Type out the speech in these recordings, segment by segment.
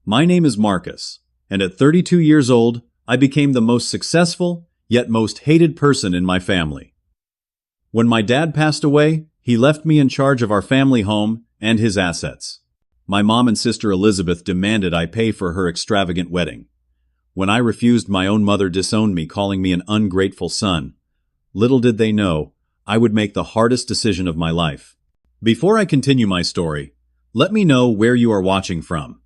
My name is Marcus, and at 32 years old, I became the most successful, yet most hated person in my family. When my dad passed away, he left me in charge of our family home and his assets. My mom and sister Elizabeth demanded I pay for her extravagant wedding. When I refused, my own mother disowned me, calling me an ungrateful son. Little did they know, I would make the hardest decision of my life. Before I continue my story, let me know where you are watching from.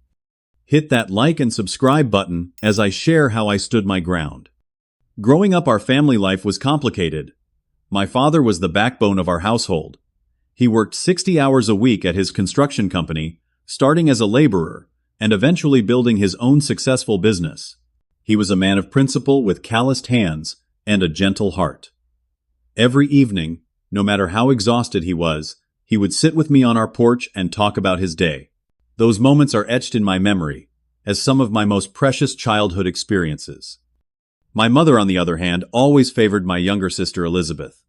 Hit that like and subscribe button as I share how I stood my ground. Growing up, our family life was complicated. My father was the backbone of our household. He worked 60 hours a week at his construction company, starting as a laborer and eventually building his own successful business. He was a man of principle with calloused hands and a gentle heart. Every evening, no matter how exhausted he would sit with me on our porch and talk about his day. Those moments are etched in my memory as some of my most precious childhood experiences. My mother, on the other hand, always favored my younger sister Elizabeth.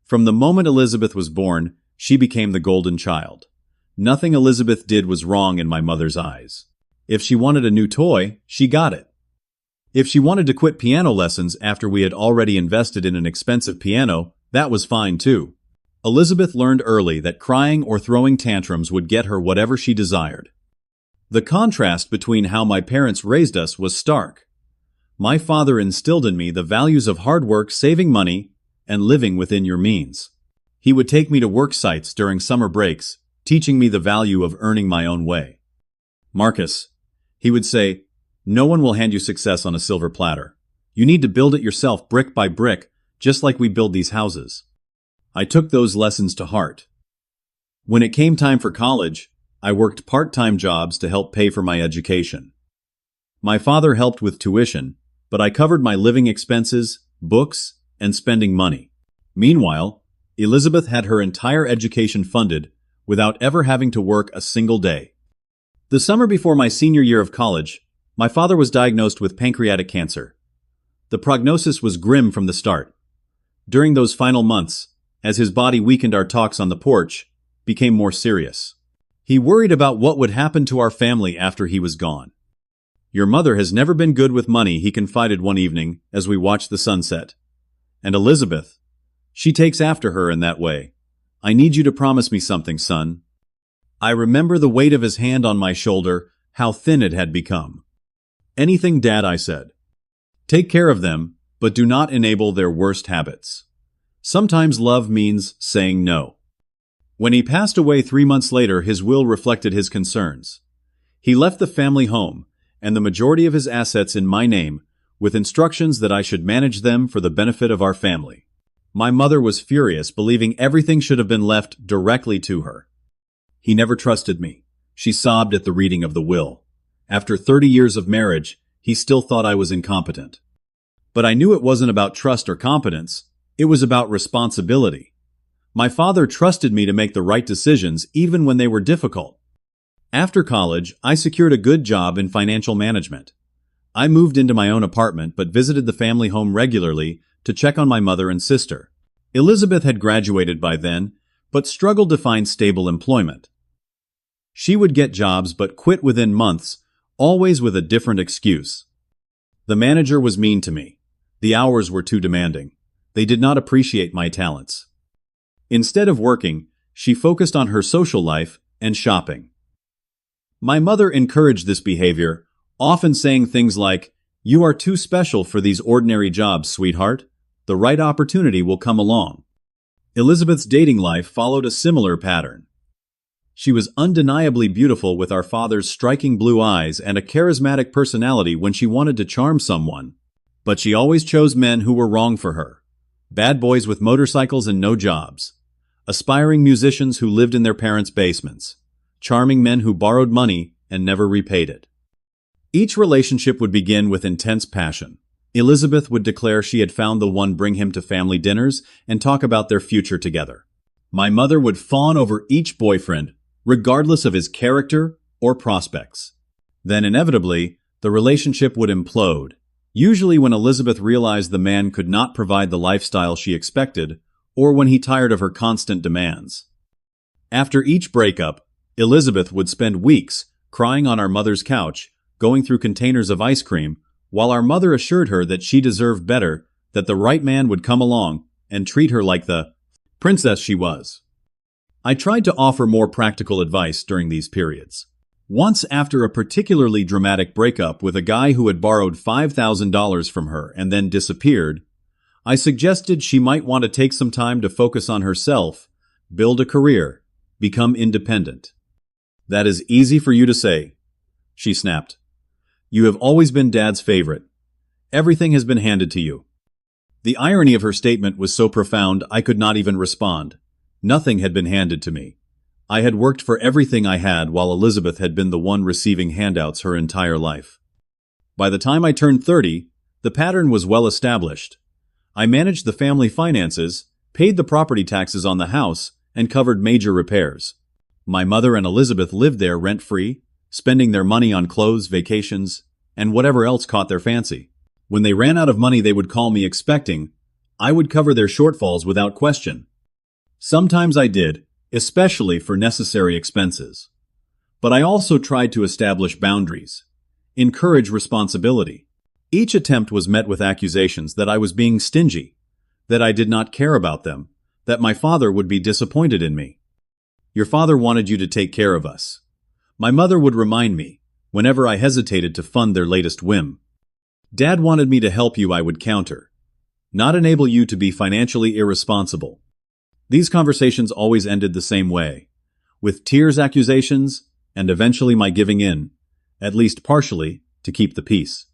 From the moment Elizabeth was born, she became the golden child. Nothing Elizabeth did was wrong in my mother's eyes. If she wanted a new toy, she got it. If she wanted to quit piano lessons after we had already invested in an expensive piano, that was fine too. Elizabeth learned early that crying or throwing tantrums would get her whatever she desired. The contrast between how my parents raised us was stark. My father instilled in me the values of hard work, saving money, and living within your means. He would take me to work sites during summer breaks, teaching me the value of earning my own way. Marcus, he would say, no one will hand you success on a silver platter. You need to build it yourself brick by brick, just like we build these houses. I took those lessons to heart. When it came time for college, I worked part-time jobs to help pay for my education. My father helped with tuition, but I covered my living expenses, books, and spending money. Meanwhile, Elizabeth had her entire education funded without ever having to work a single day. The summer before my senior year of college, my father was diagnosed with pancreatic cancer. The prognosis was grim from the start. During those final months, as his body weakened, our talks on the porch became more serious. He worried about what would happen to our family after he was gone. Your mother has never been good with money, he confided one evening as we watched the sunset. And Elizabeth, she takes after her in that way. I need you to promise me something, son. I remember the weight of his hand on my shoulder, how thin it had become. Anything, Dad, I said. Take care of them, but do not enable their worst habits. Sometimes love means saying no. When he passed away 3 months later, his will reflected his concerns. He left the family home and the majority of his assets in my name, with instructions that I should manage them for the benefit of our family. My mother was furious, believing everything should have been left directly to her. He never trusted me. She sobbed at the reading of the will. After 30 years of marriage, he still thought I was incompetent. But I knew it wasn't about trust or competence. It was about responsibility. My father trusted me to make the right decisions even when they were difficult. After college, I secured a good job in financial management. I moved into my own apartment but visited the family home regularly to check on my mother and sister. Elizabeth had graduated by then, but struggled to find stable employment. She would get jobs but quit within months, always with a different excuse. The manager was mean to me. The hours were too demanding. They did not appreciate my talents. Instead of working, she focused on her social life and shopping. My mother encouraged this behavior, often saying things like, "You are too special for these ordinary jobs, sweetheart. The right opportunity will come along." Elizabeth's dating life followed a similar pattern. She was undeniably beautiful, with our father's striking blue eyes and a charismatic personality when she wanted to charm someone. But she always chose men who were wrong for her. Bad boys with motorcycles and no jobs. Aspiring musicians who lived in their parents' basements. Charming men who borrowed money and never repaid it. Each relationship would begin with intense passion. Elizabeth would declare she had found the one, bring him to family dinners, and talk about their future together. My mother would fawn over each boyfriend, regardless of his character or prospects. Then inevitably, the relationship would implode, usually when Elizabeth realized the man could not provide the lifestyle she expected, or when he tired of her constant demands. After each breakup, Elizabeth would spend weeks crying on our mother's couch, going through containers of ice cream, while our mother assured her that she deserved better, that the right man would come along and treat her like the princess she was. I tried to offer more practical advice during these periods. Once, after a particularly dramatic breakup with a guy who had borrowed $5,000 from her and then disappeared, I suggested she might want to take some time to focus on herself, build a career, become independent. "That is easy for you to say," she snapped. "You have always been Dad's favorite. Everything has been handed to you." The irony of her statement was so profound I could not even respond. Nothing had been handed to me. I had worked for everything I had while Elizabeth had been the one receiving handouts her entire life. By the time I turned 30, the pattern was well established. I managed the family finances, paid the property taxes on the house, and covered major repairs. My mother and Elizabeth lived there rent-free, spending their money on clothes, vacations, and whatever else caught their fancy. When they ran out of money they would call me expecting, I would cover their shortfalls without question. Sometimes I did, especially for necessary expenses. But I also tried to establish boundaries, encourage responsibility. Each attempt was met with accusations that I was being stingy, that I did not care about them, that my father would be disappointed in me. "Your father wanted you to take care of us," my mother would remind me, whenever I hesitated to fund their latest whim. "Dad wanted me to help you," I would counter, "not enable you to be financially irresponsible." These conversations always ended the same way, with tears, accusations, and eventually my giving in, at least partially, to keep the peace.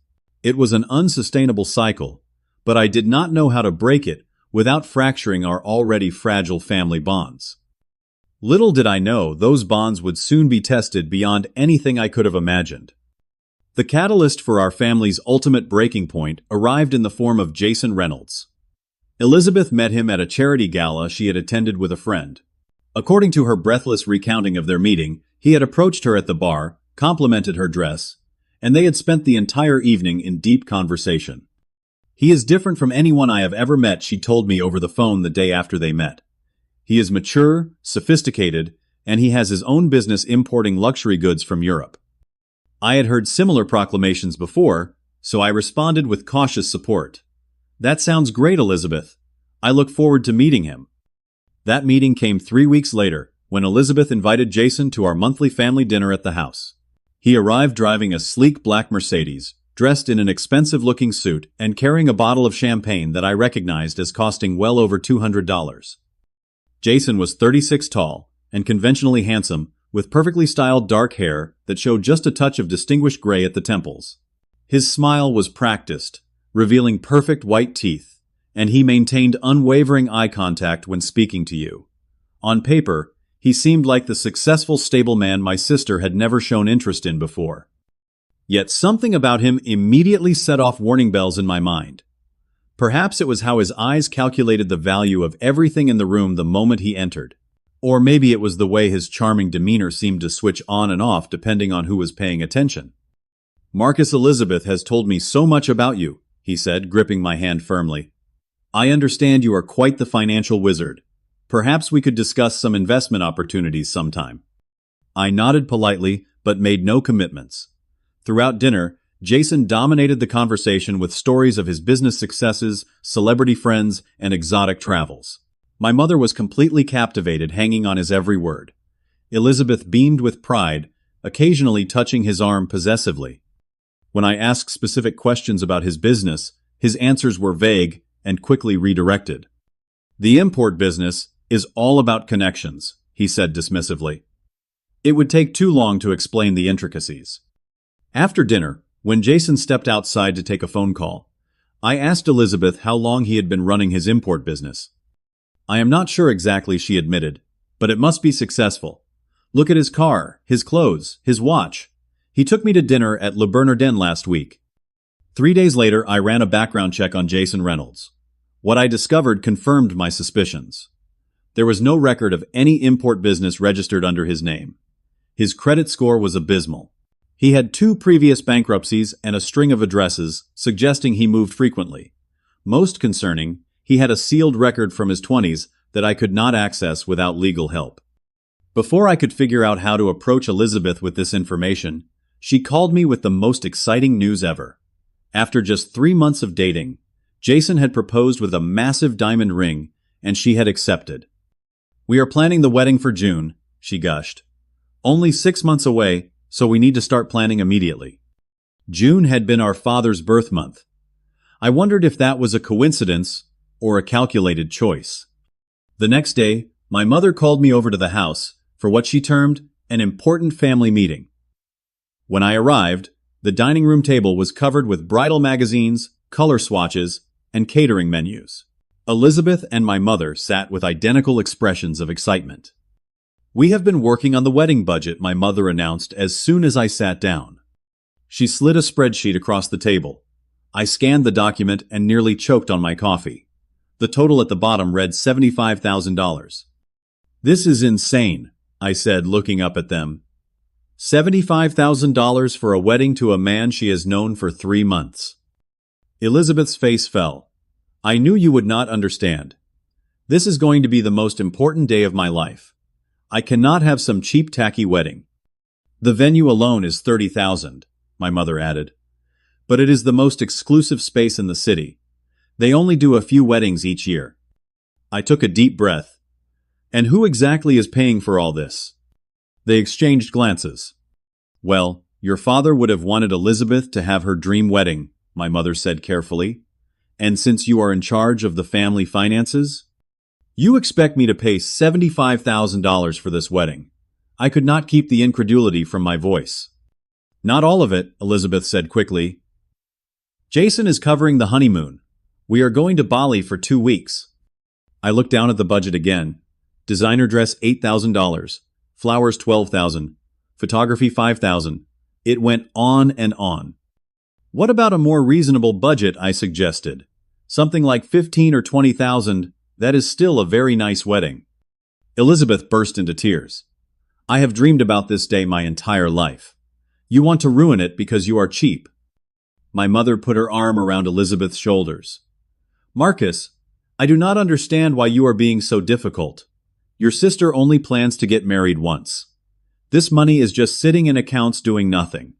It was an unsustainable cycle, but I did not know how to break it without fracturing our already fragile family bonds. Little did I know those bonds would soon be tested beyond anything I could have imagined. The catalyst for our family's ultimate breaking point arrived in the form of Jason Reynolds. Elizabeth met him at a charity gala she had attended with a friend. According to her breathless recounting of their meeting, he had approached her at the bar, complimented her dress, and they had spent the entire evening in deep conversation. "He is different from anyone I have ever met," she told me over the phone the day after they met. "He is mature, sophisticated, and he has his own business importing luxury goods from Europe." I had heard similar proclamations before, so I responded with cautious support. "That sounds great, Elizabeth. I look forward to meeting him." That meeting came 3 weeks later, when Elizabeth invited Jason to our monthly family dinner at the house. He arrived driving a sleek black Mercedes, dressed in an expensive-looking suit and carrying a bottle of champagne that I recognized as costing well over $200. Jason was 36 tall and conventionally handsome, with perfectly styled dark hair that showed just a touch of distinguished gray at the temples. His smile was practiced, revealing perfect white teeth, and he maintained unwavering eye contact when speaking to you. On paper, he seemed like the successful, stable man my sister had never shown interest in before. Yet something about him immediately set off warning bells in my mind. Perhaps it was how his eyes calculated the value of everything in the room the moment he entered. Or maybe it was the way his charming demeanor seemed to switch on and off depending on who was paying attention. "Marcus, Elizabeth has told me so much about you," he said, gripping my hand firmly. "I understand you are quite the financial wizard. Perhaps we could discuss some investment opportunities sometime." I nodded politely, but made no commitments. Throughout dinner, Jason dominated the conversation with stories of his business successes, celebrity friends, and exotic travels. My mother was completely captivated, hanging on his every word. Elizabeth beamed with pride, occasionally touching his arm possessively. When I asked specific questions about his business, his answers were vague and quickly redirected. "The import business is all about connections," he said dismissively. It would take too long to explain the intricacies. After dinner, when Jason stepped outside to take a phone call, I asked Elizabeth how long he had been running his import business. "I am not sure exactly," she admitted, "but it must be successful. Look at his car, his clothes, his watch. He took me to dinner at Le Bernardin last week." 3 days later, I ran a background check on Jason Reynolds. What I discovered confirmed my suspicions. There was no record of any import business registered under his name. His credit score was abysmal. He had 2 previous bankruptcies and a string of addresses, suggesting he moved frequently. Most concerning, he had a sealed record from his 20s that I could not access without legal help. Before I could figure out how to approach Elizabeth with this information, She called me with the most exciting news ever. After just 3 months of dating, Jason had proposed with a massive diamond ring, and she had accepted. "We are planning the wedding for June," she gushed. "Only 6 months away, so we need to start planning immediately." June had been our father's birth month. I wondered if that was a coincidence or a calculated choice. The next day, my mother called me over to the house for what she termed an important family meeting. When I arrived, the dining room table was covered with bridal magazines, color swatches, and catering menus. Elizabeth and my mother sat with identical expressions of excitement. "We have been working on the wedding budget," my mother announced as soon as I sat down. She slid a spreadsheet across the table. I scanned the document and nearly choked on my coffee. The total at the bottom read $75,000. "This is insane," I said, looking up at them. $75,000 for a wedding to a man she has known for 3 months. Elizabeth's face fell. "I knew you would not understand. This is going to be the most important day of my life. I cannot have some cheap, tacky wedding." "The venue alone is $30,000, my mother added. "But it is the most exclusive space in the city. They only do a few weddings each year." I took a deep breath. "And who exactly is paying for all this?" They exchanged glances. "Well, your father would have wanted Elizabeth to have her dream wedding," my mother said carefully. "And since you are in charge of the family finances, you expect me to pay $75,000 for this wedding." I could not keep the incredulity from my voice. "Not all of it," Elizabeth said quickly. "Jason is covering the honeymoon. We are going to Bali for 2 weeks." I looked down at the budget again. Designer dress $8,000. Flowers $12,000. Photography $5,000. It went on and on. "What about a more reasonable budget?" I suggested. "Something like $15,000 or $20,000. That is still a very nice wedding." Elizabeth burst into tears. "I have dreamed about this day my entire life. You want to ruin it because you are cheap." My mother put her arm around Elizabeth's shoulders. "Marcus, I do not understand why you are being so difficult. Your sister only plans to get married once. This money is just sitting in accounts doing nothing."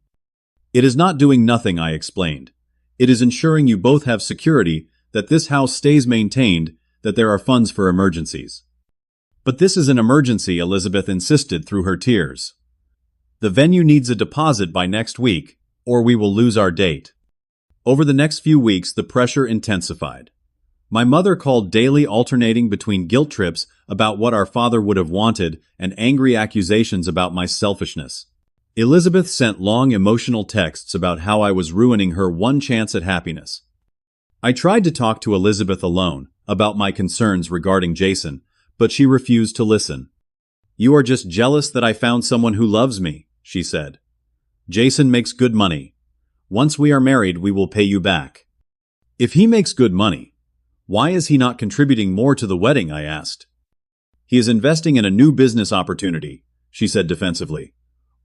"It is not doing nothing," I explained. "It is ensuring you both have security, that this house stays maintained, that there are funds for emergencies." "But this is an emergency," Elizabeth insisted through her tears. "The venue needs a deposit by next week, or we will lose our date." Over the next few weeks, the pressure intensified. My mother called daily, alternating between guilt trips about what our father would have wanted and angry accusations about my selfishness. Elizabeth sent long, emotional texts about how I was ruining her one chance at happiness. I tried to talk to Elizabeth alone about my concerns regarding Jason, but she refused to listen. "You are just jealous that I found someone who loves me," she said. "Jason makes good money. Once we are married, we will pay you back." "If he makes good money, why is he not contributing more to the wedding?" I asked. "He is investing in a new business opportunity," she said defensively.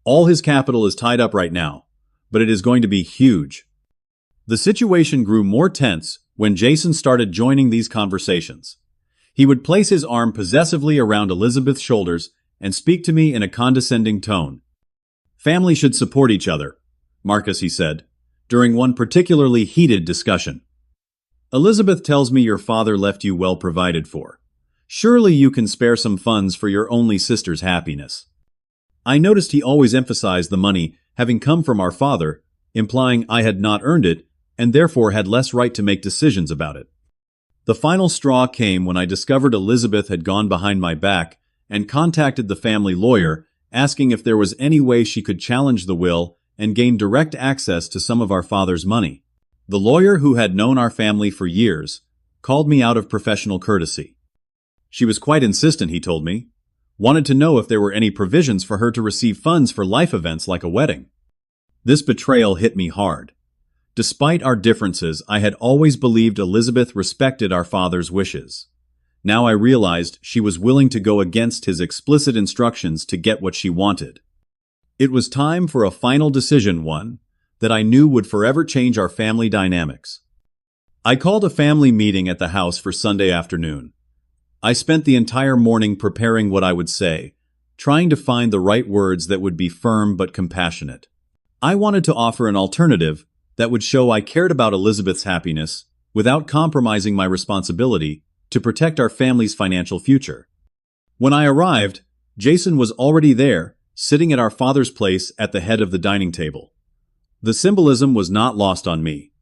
"All his capital is tied up right now, but it is going to be huge." The situation grew more tense when Jason started joining these conversations. He would place his arm possessively around Elizabeth's shoulders and speak to me in a condescending tone. "Family should support each other, Marcus," he said, during one particularly heated discussion. "Elizabeth tells me your father left you well provided for. Surely you can spare some funds for your only sister's happiness." I noticed he always emphasized the money having come from our father, implying I had not earned it and therefore had less right to make decisions about it. The final straw came when I discovered Elizabeth had gone behind my back and contacted the family lawyer, asking if there was any way she could challenge the will and gain direct access to some of our father's money. The lawyer, who had known our family for years, called me out of professional courtesy. She was quite insistent, he told me. Wanted to know if there were any provisions for her to receive funds for life events like a wedding. This betrayal hit me hard. Despite our differences, I had always believed Elizabeth respected our father's wishes. Now I realized she was willing to go against his explicit instructions to get what she wanted. It was time for a final decision, one that I knew would forever change our family dynamics. I called a family meeting at the house for Sunday afternoon. I spent the entire morning preparing what I would say, trying to find the right words that would be firm but compassionate. I wanted to offer an alternative that would show I cared about Elizabeth's happiness without compromising my responsibility to protect our family's financial future. When I arrived, Jason was already there, sitting at our father's place at the head of the dining table. The symbolism was not lost on me.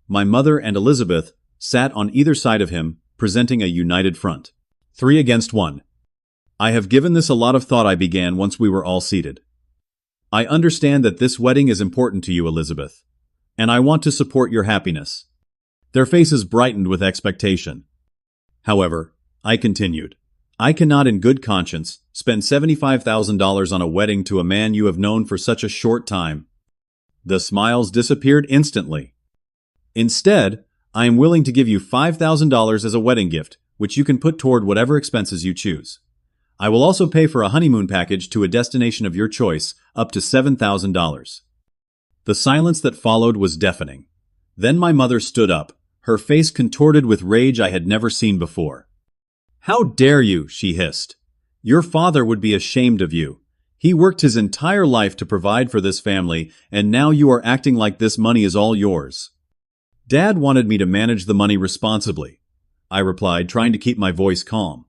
My mother and Elizabeth sat on either side of him, presenting a united front. 3 against 1. I have given this a lot of thought, I began once we were all seated. I understand that this wedding is important to you, Elizabeth, and I want to support your happiness. Their faces brightened with expectation. However, I continued, I cannot in good conscience spend $75,000 on a wedding to a man you have known for such a short time. The smiles disappeared instantly. Instead, I am willing to give you $5,000 as a wedding gift, which you can put toward whatever expenses you choose. I will also pay for a honeymoon package to a destination of your choice, up to $7,000. The silence that followed was deafening. Then my mother stood up, her face contorted with rage I had never seen before. How dare you, she hissed. Your father would be ashamed of you. He worked his entire life to provide for this family, and now you are acting like this money is all yours. Dad wanted me to manage the money responsibly, I replied, trying to keep my voice calm.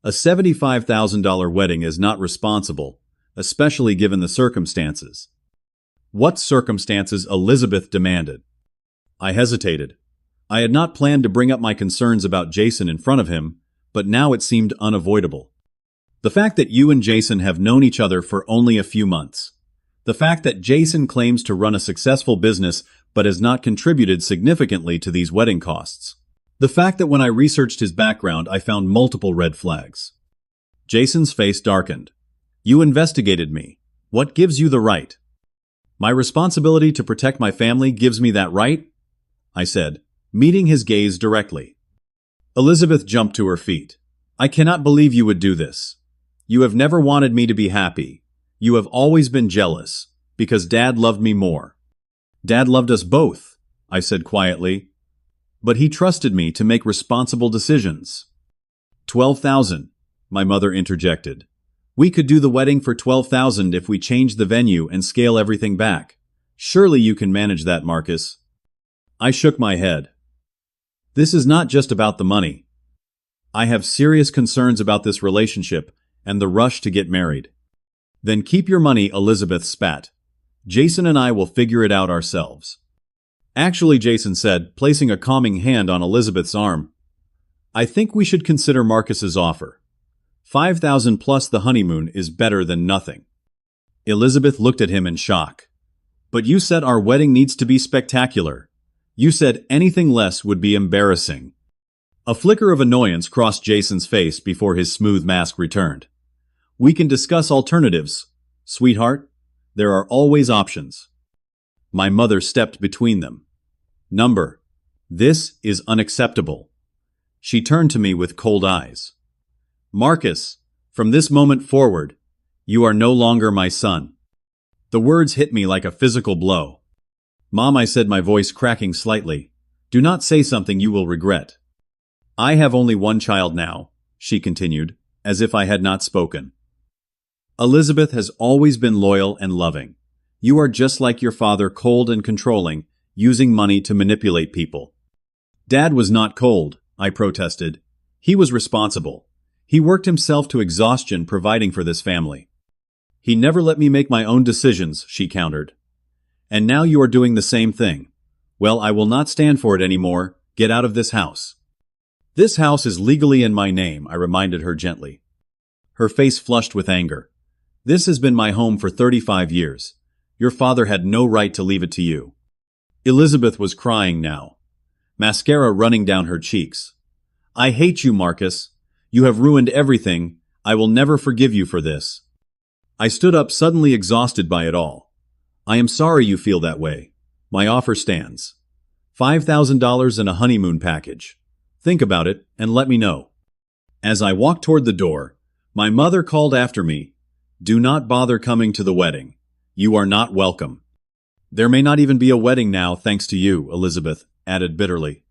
A $75,000 wedding is not responsible, especially given the circumstances. What circumstances? Elizabeth demanded. I hesitated. I had not planned to bring up my concerns about Jason in front of him, but now it seemed unavoidable. The fact that you and Jason have known each other for only a few months. The fact that Jason claims to run a successful business but has not contributed significantly to these wedding costs. The fact that when I researched his background, I found multiple red flags. Jason's face darkened. You investigated me. What gives you the right? My responsibility to protect my family gives me that right? I said, meeting his gaze directly. Elizabeth jumped to her feet. I cannot believe you would do this. You have never wanted me to be happy. You have always been jealous, because Dad loved me more. Dad loved us both, I said quietly. But he trusted me to make responsible decisions. 12,000, my mother interjected. We could do the wedding for 12,000 if we changed the venue and scale everything back. Surely you can manage that, Marcus. I shook my head. This is not just about the money. I have serious concerns about this relationship and the rush to get married. Then keep your money, Elizabeth spat. Jason and I will figure it out ourselves. Actually, Jason said, placing a calming hand on Elizabeth's arm. I think we should consider Marcus's offer. 5,000 plus the honeymoon is better than nothing. Elizabeth looked at him in shock. But you said our wedding needs to be spectacular. You said anything less would be embarrassing. A flicker of annoyance crossed Jason's face before his smooth mask returned. We can discuss alternatives. Sweetheart, there are always options. My mother stepped between them. Number, this is unacceptable. She turned to me with cold eyes. Marcus, from this moment forward, you are no longer my son. The words hit me like a physical blow. Mom, I said, my voice cracking slightly, do not say something you will regret. I have only one child now, she continued, as if I had not spoken. Elizabeth has always been loyal and loving. You are just like your father, cold and controlling, using money to manipulate people. Dad was not cold, I protested. He was responsible. He worked himself to exhaustion providing for this family. He never let me make my own decisions, she countered. And now you are doing the same thing. Well, I will not stand for it anymore. Get out of this house. This house is legally in my name, I reminded her gently. Her face flushed with anger. This has been my home for 35 years. Your father had no right to leave it to you. Elizabeth was crying now, mascara running down her cheeks. I hate you, Marcus. You have ruined everything. I will never forgive you for this. I stood up, suddenly exhausted by it all. I am sorry you feel that way. My offer stands. $5,000 and a honeymoon package. Think about it and let me know. As I walked toward the door, my mother called after me, do not bother coming to the wedding. You are not welcome. There may not even be a wedding now thanks to you, Elizabeth added bitterly.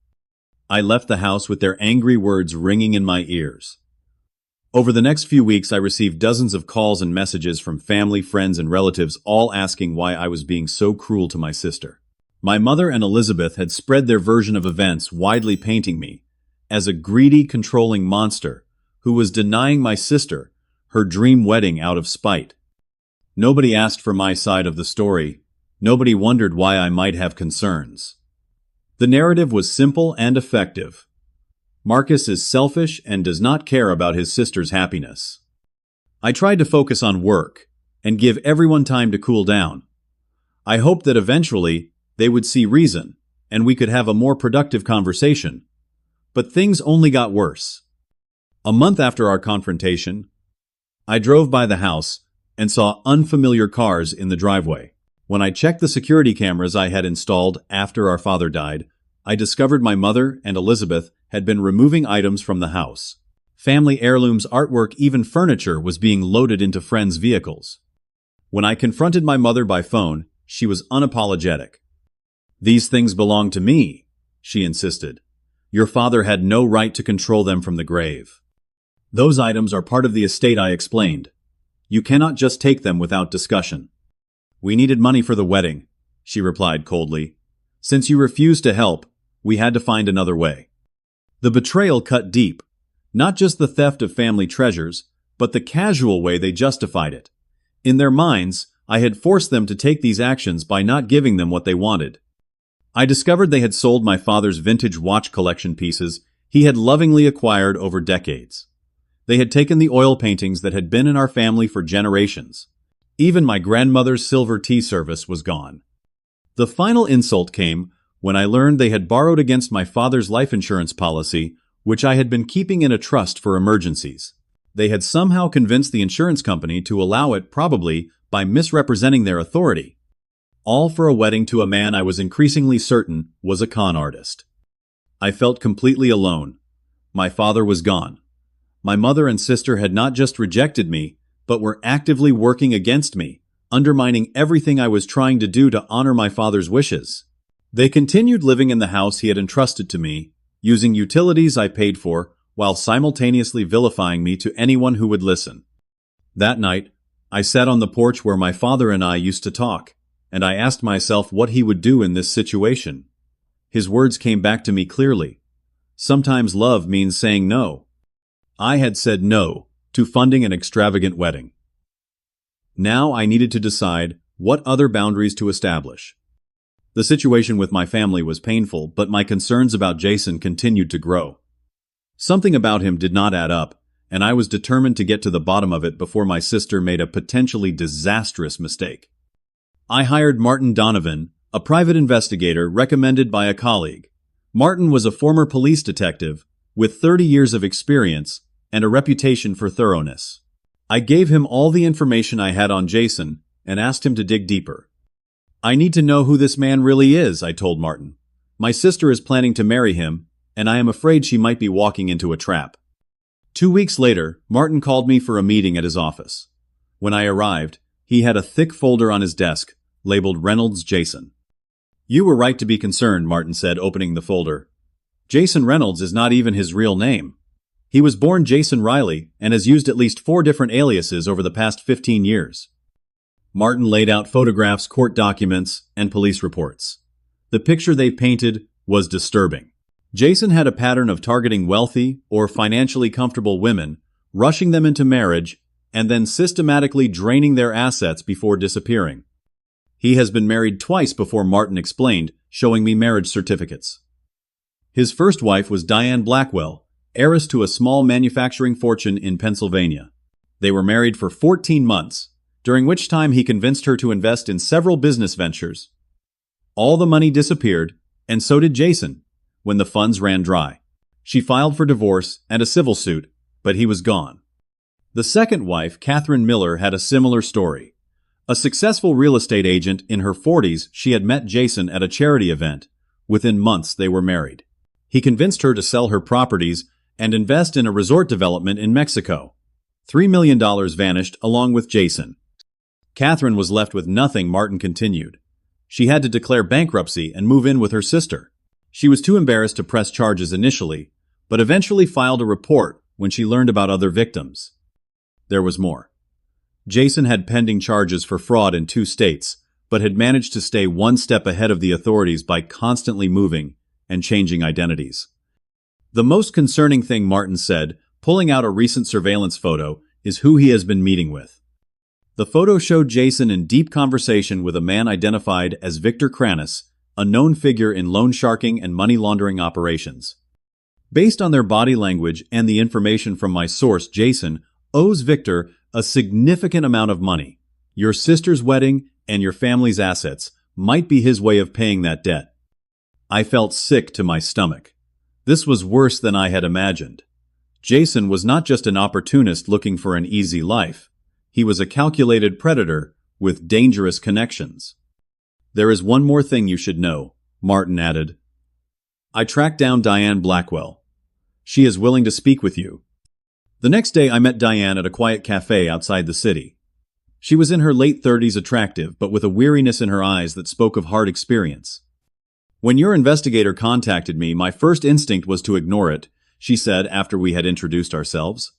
I left the house with their angry words ringing in my ears. Over the next few weeks, I received dozens of calls and messages from family, friends, and relatives, all asking why I was being so cruel to my sister. My mother and Elizabeth had spread their version of events, widely painting me as a greedy, controlling monster who was denying my sister her dream wedding out of spite. Nobody asked for my side of the story. Nobody wondered why I might have concerns. The narrative was simple and effective. Marcus is selfish and does not care about his sister's happiness. I tried to focus on work and give everyone time to cool down. I hoped that eventually they would see reason and we could have a more productive conversation. But things only got worse. A month after our confrontation, I drove by the house and saw unfamiliar cars in the driveway. When I checked the security cameras I had installed after our father died, I discovered my mother and Elizabeth had been removing items from the house. Family heirlooms, artwork, even furniture was being loaded into friends' vehicles. When I confronted my mother by phone, she was unapologetic. "These things belong to me," she insisted. "Your father had no right to control them from the grave." "Those items are part of the estate," I explained. "You cannot just take them without discussion." "We needed money for the wedding," she replied coldly. "Since you refused to help, we had to find another way." The betrayal cut deep. Not just the theft of family treasures, but the casual way they justified it. In their minds, I had forced them to take these actions by not giving them what they wanted. I discovered they had sold my father's vintage watch collection pieces he had lovingly acquired over decades. They had taken the oil paintings that had been in our family for generations. Even my grandmother's silver tea service was gone. The final insult came when I learned they had borrowed against my father's life insurance policy, which I had been keeping in a trust for emergencies. They had somehow convinced the insurance company to allow it, probably by misrepresenting their authority. All for a wedding to a man I was increasingly certain was a con artist. I felt completely alone. My father was gone. My mother and sister had not just rejected me, but were actively working against me, undermining everything I was trying to do to honor my father's wishes. They continued living in the house he had entrusted to me, using utilities I paid for, while simultaneously vilifying me to anyone who would listen. That night, I sat on the porch where my father and I used to talk, and I asked myself what he would do in this situation. His words came back to me clearly. Sometimes love means saying no. I had said no to funding an extravagant wedding. Now I needed to decide what other boundaries to establish. The situation with my family was painful, but my concerns about Jason continued to grow. Something about him did not add up, and I was determined to get to the bottom of it before my sister made a potentially disastrous mistake. I hired Martin Donovan, a private investigator recommended by a colleague. Martin was a former police detective with 30 years of experience and a reputation for thoroughness. I gave him all the information I had on Jason and asked him to dig deeper. "I need to know who this man really is," I told Martin. "My sister is planning to marry him, and I am afraid she might be walking into a trap." 2 weeks later, Martin called me for a meeting at his office. When I arrived, he had a thick folder on his desk, labeled Reynolds Jason. "You were right to be concerned," Martin said, opening the folder. "Jason Reynolds is not even his real name. He was born Jason Riley and has used at least 4 different aliases over the past 15 years. Martin laid out photographs, court documents, and police reports. The picture they painted was disturbing. Jason had a pattern of targeting wealthy or financially comfortable women, rushing them into marriage, and then systematically draining their assets before disappearing. He has been married twice before, Martin explained, showing me marriage certificates. His first wife was Diane Blackwell, heiress to a small manufacturing fortune in Pennsylvania. They were married for 14 months, during which time he convinced her to invest in several business ventures. All the money disappeared, and so did Jason, when the funds ran dry. She filed for divorce and a civil suit, but he was gone. The second wife, Catherine Miller, had a similar story. A successful real estate agent in her 40s, she had met Jason at a charity event. Within months, they were married. He convinced her to sell her properties and invest in a resort development in Mexico. $3 million vanished along with Jason. Catherine was left with nothing, Martin continued. She had to declare bankruptcy and move in with her sister. She was too embarrassed to press charges initially, but eventually filed a report when she learned about other victims. There was more. Jason had pending charges for fraud in 2 states, but had managed to stay one step ahead of the authorities by constantly moving and changing identities. The most concerning thing, Martin said, pulling out a recent surveillance photo, is who he has been meeting with. The photo showed Jason in deep conversation with a man identified as Victor Kranis, a known figure in loan sharking and money laundering operations. Based on their body language and the information from my source, Jason owes Victor a significant amount of money. Your sister's wedding and your family's assets might be his way of paying that debt. I felt sick to my stomach. This was worse than I had imagined. Jason was not just an opportunist looking for an easy life. He was a calculated predator with dangerous connections. There is one more thing you should know, Martin added. I tracked down Diane Blackwell. She is willing to speak with you. The next day I met Diane at a quiet cafe outside the city. She was in her late 30s, attractive, but with a weariness in her eyes that spoke of hard experience. When your investigator contacted me, my first instinct was to ignore it, she said after we had introduced ourselves.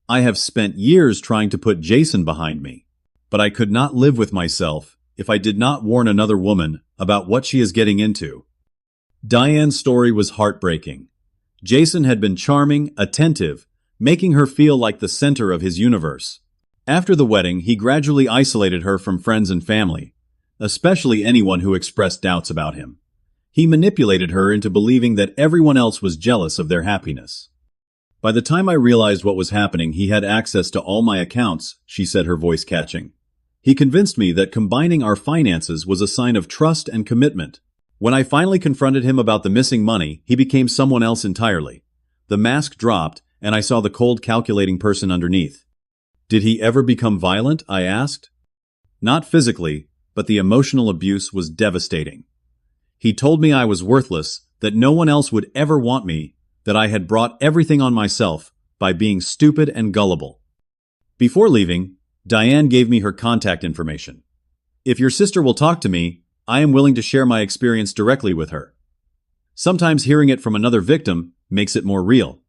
I have spent years trying to put Jason behind me, but I could not live with myself if I did not warn another woman about what she is getting into. Diane's story was heartbreaking. Jason had been charming, attentive, making her feel like the center of his universe. After the wedding, he gradually isolated her from friends and family, especially anyone who expressed doubts about him. He manipulated her into believing that everyone else was jealous of their happiness. By the time I realized what was happening, he had access to all my accounts, she said, her voice catching. He convinced me that combining our finances was a sign of trust and commitment. When I finally confronted him about the missing money, he became someone else entirely. The mask dropped, and I saw the cold, calculating person underneath. Did he ever become violent? I asked. Not physically, but the emotional abuse was devastating. He told me I was worthless, that no one else would ever want me, that I had brought everything on myself by being stupid and gullible. Before leaving, Diane gave me her contact information. If your sister will talk to me, I am willing to share my experience directly with her. Sometimes hearing it from another victim makes it more real.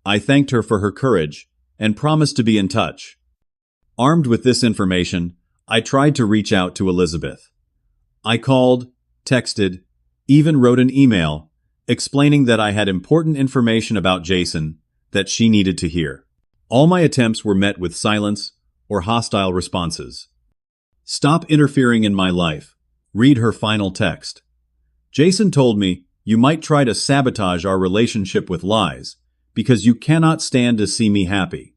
I thanked her for her courage and promised to be in touch. Armed with this information, I tried to reach out to Elizabeth. I called, texted, even wrote an email explaining that I had important information about Jason that she needed to hear. All my attempts were met with silence or hostile responses. Stop interfering in my life. Read her final text. Jason told me, you might try to sabotage our relationship with lies, because you cannot stand to see me happy.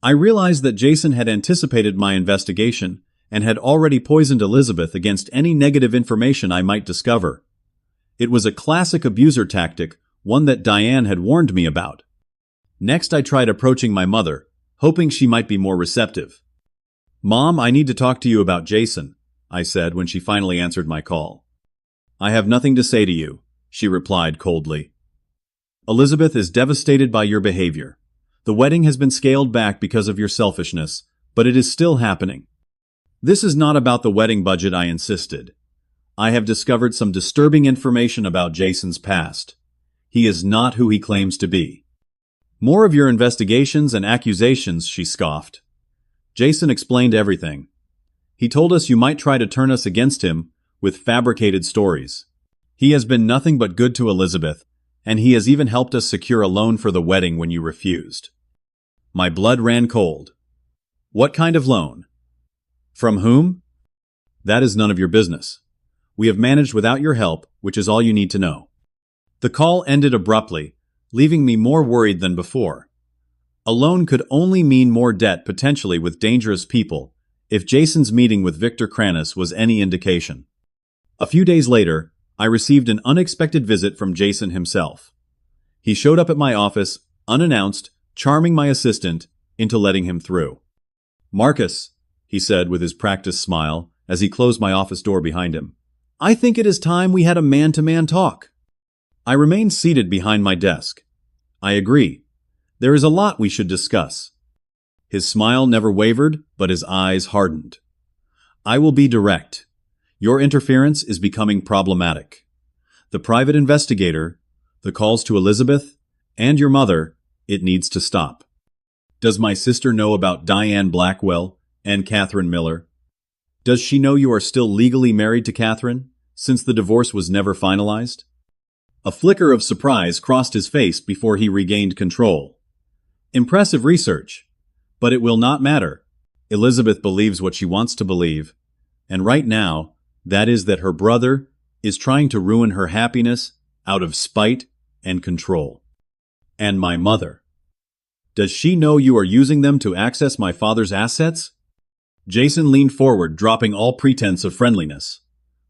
I realized that Jason had anticipated my investigation and had already poisoned Elizabeth against any negative information I might discover. It was a classic abuser tactic, one that Diane had warned me about. Next, I tried approaching my mother, hoping she might be more receptive. Mom, I need to talk to you about Jason, I said when she finally answered my call. I have nothing to say to you, she replied coldly. Elizabeth is devastated by your behavior. The wedding has been scaled back because of your selfishness, but it is still happening. This is not about the wedding budget, I insisted. I have discovered some disturbing information about Jason's past. He is not who he claims to be. More of your investigations and accusations, she scoffed. Jason explained everything. He told us you might try to turn us against him with fabricated stories. He has been nothing but good to Elizabeth, and he has even helped us secure a loan for the wedding when you refused. My blood ran cold. What kind of loan? From whom? That is none of your business. We have managed without your help, which is all you need to know. The call ended abruptly, leaving me more worried than before. A loan could only mean more debt, potentially with dangerous people, if Jason's meeting with Victor Kranis was any indication. A few days later, I received an unexpected visit from Jason himself. He showed up at my office, unannounced, charming my assistant into letting him through. Marcus, he said with his practiced smile as he closed my office door behind him, I think it is time we had a man-to-man talk. I remained seated behind my desk. I agree. There is a lot we should discuss. His smile never wavered, but his eyes hardened. I will be direct. Your interference is becoming problematic. The private investigator, the calls to Elizabeth, and your mother, It needs to stop. Does my sister know about Diane Blackwell and Catherine Miller? Does she know you are still legally married to Catherine, since the divorce was never finalized? A flicker of surprise crossed his face before he regained control. Impressive research. But it will not matter. Elizabeth believes what she wants to believe, and right now, that is that her brother is trying to ruin her happiness out of spite and control. And my mother. Does she know you are using them to access my father's assets? Jason leaned forward, dropping all pretense of friendliness.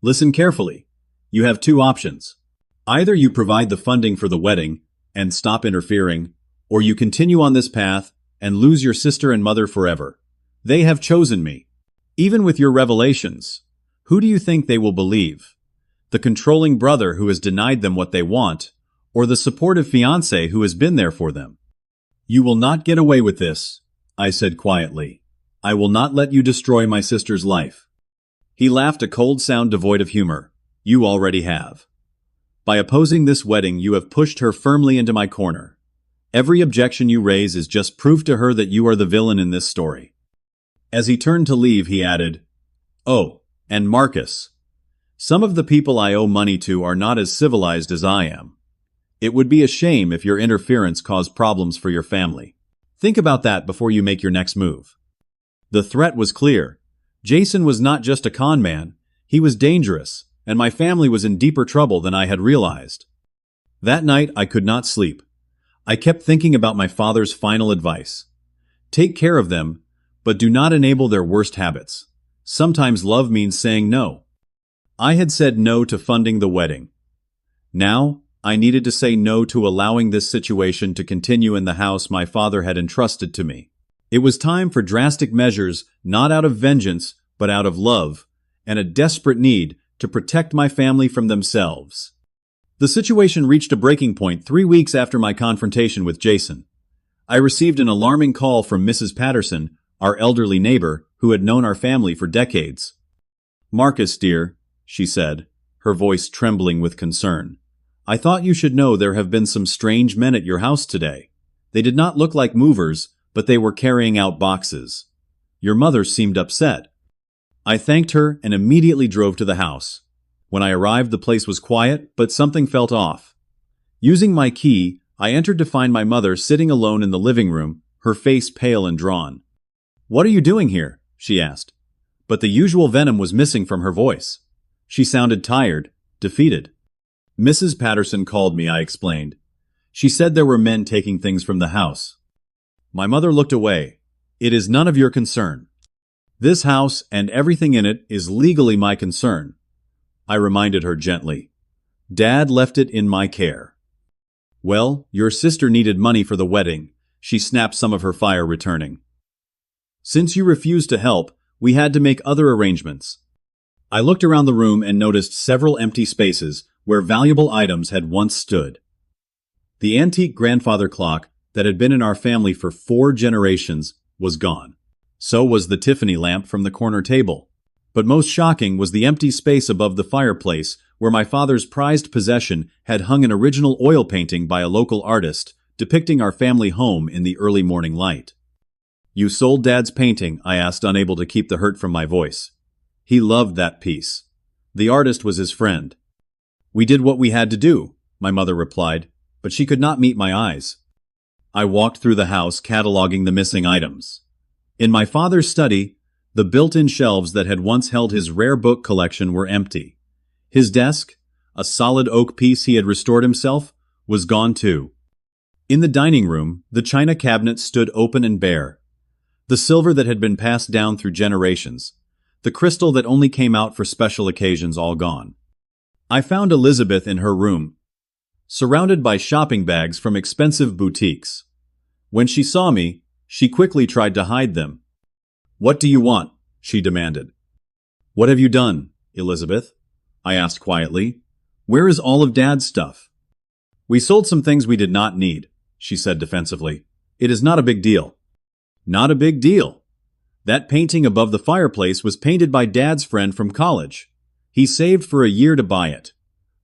Listen carefully. You have two options. Either you provide the funding for the wedding and stop interfering, or you continue on this path and lose your sister and mother forever. They have chosen me. Even with your revelations, who do you think they will believe? The controlling brother who has denied them what they want, or the supportive fiancé who has been there for them? You will not get away with this, I said quietly. I will not let you destroy my sister's life. He laughed, a cold sound devoid of humor. You already have. By opposing this wedding, you have pushed her firmly into my corner. Every objection you raise is just proof to her that you are the villain in this story. As he turned to leave, he added, Oh, and Marcus. Some of the people I owe money to are not as civilized as I am. It would be a shame if your interference caused problems for your family. Think about that before you make your next move. The threat was clear. Jason was not just a con man, he was dangerous, and my family was in deeper trouble than I had realized. That night, I could not sleep. I kept thinking about my father's final advice. Take care of them, but do not enable their worst habits. Sometimes love means saying no. I had said no to funding the wedding. Now, I needed to say no to allowing this situation to continue in the house my father had entrusted to me. It was time for drastic measures, not out of vengeance, but out of love, and a desperate need to protect my family from themselves. The situation reached a breaking point 3 weeks after my confrontation with Jason. I received an alarming call from Mrs. Patterson, our elderly neighbor, who had known our family for decades. Marcus, dear, she said, her voice trembling with concern. I thought you should know there have been some strange men at your house today. They did not look like movers, but they were carrying out boxes. Your mother seemed upset. I thanked her and immediately drove to the house. When I arrived, the place was quiet, but something felt off. Using my key, I entered to find my mother sitting alone in the living room, her face pale and drawn. What are you doing here? She asked. But the usual venom was missing from her voice. She sounded tired, defeated. Mrs. Patterson called me, I explained. She said there were men taking things from the house. My mother looked away. It is none of your concern. This house and everything in it is legally my concern. I reminded her gently. Dad left it in my care. Well, your sister needed money for the wedding. She snapped, some of her fire returning. Since you refused to help, we had to make other arrangements. I looked around the room and noticed several empty spaces where valuable items had once stood. The antique grandfather clock that had been in our family for 4 generations was gone. So was the Tiffany lamp from the corner table. But most shocking was the empty space above the fireplace where my father's prized possession had hung an original oil painting by a local artist depicting our family home in the early morning light. You sold Dad's painting, I asked, unable to keep the hurt from my voice. He loved that piece. The artist was his friend. We did what we had to do, my mother replied, but she could not meet my eyes. I walked through the house, cataloging the missing items. In my father's study, the built-in shelves that had once held his rare book collection were empty. His desk, a solid oak piece he had restored himself, was gone too. In the dining room, the china cabinet stood open and bare. The silver that had been passed down through generations, the crystal that only came out for special occasions, all gone. I found Elizabeth in her room, surrounded by shopping bags from expensive boutiques. When she saw me, she quickly tried to hide them. What do you want? She demanded. What have you done, Elizabeth? I asked quietly. Where is all of Dad's stuff? We sold some things we did not need, she said defensively. It is not a big deal. Not a big deal. That painting above the fireplace was painted by Dad's friend from college. He saved for a year to buy it.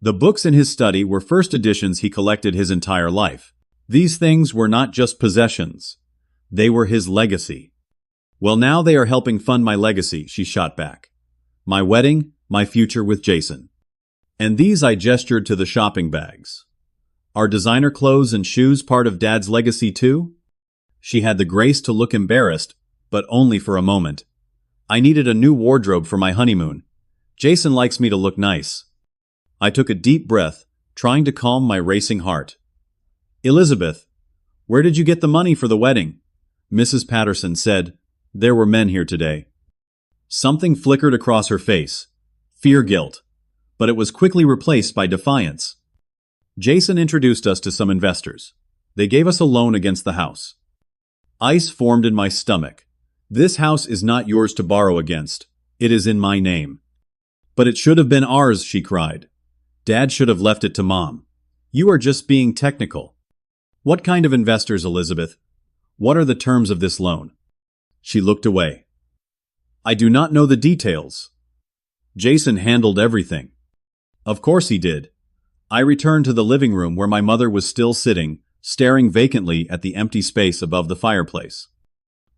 The books in his study were first editions he collected his entire life. These things were not just possessions. They were his legacy. Well, now they are helping fund my legacy, she shot back. My wedding, my future with Jason. And these, I gestured to the shopping bags. Are designer clothes and shoes part of Dad's legacy too? She had the grace to look embarrassed, but only for a moment. I needed a new wardrobe for my honeymoon. Jason likes me to look nice. I took a deep breath, trying to calm my racing heart. Elizabeth, where did you get the money for the wedding? Mrs. Patterson said. There were men here today. Something flickered across her face. Fear-guilt. But it was quickly replaced by defiance. Jason introduced us to some investors. They gave us a loan against the house. Ice formed in my stomach. This house is not yours to borrow against. It is in my name. But it should have been ours, she cried. Dad should have left it to Mom. You are just being technical. What kind of investors, Elizabeth? What are the terms of this loan? She looked away. I do not know the details. Jason handled everything. Of course he did. I returned to the living room where my mother was still sitting, staring vacantly at the empty space above the fireplace.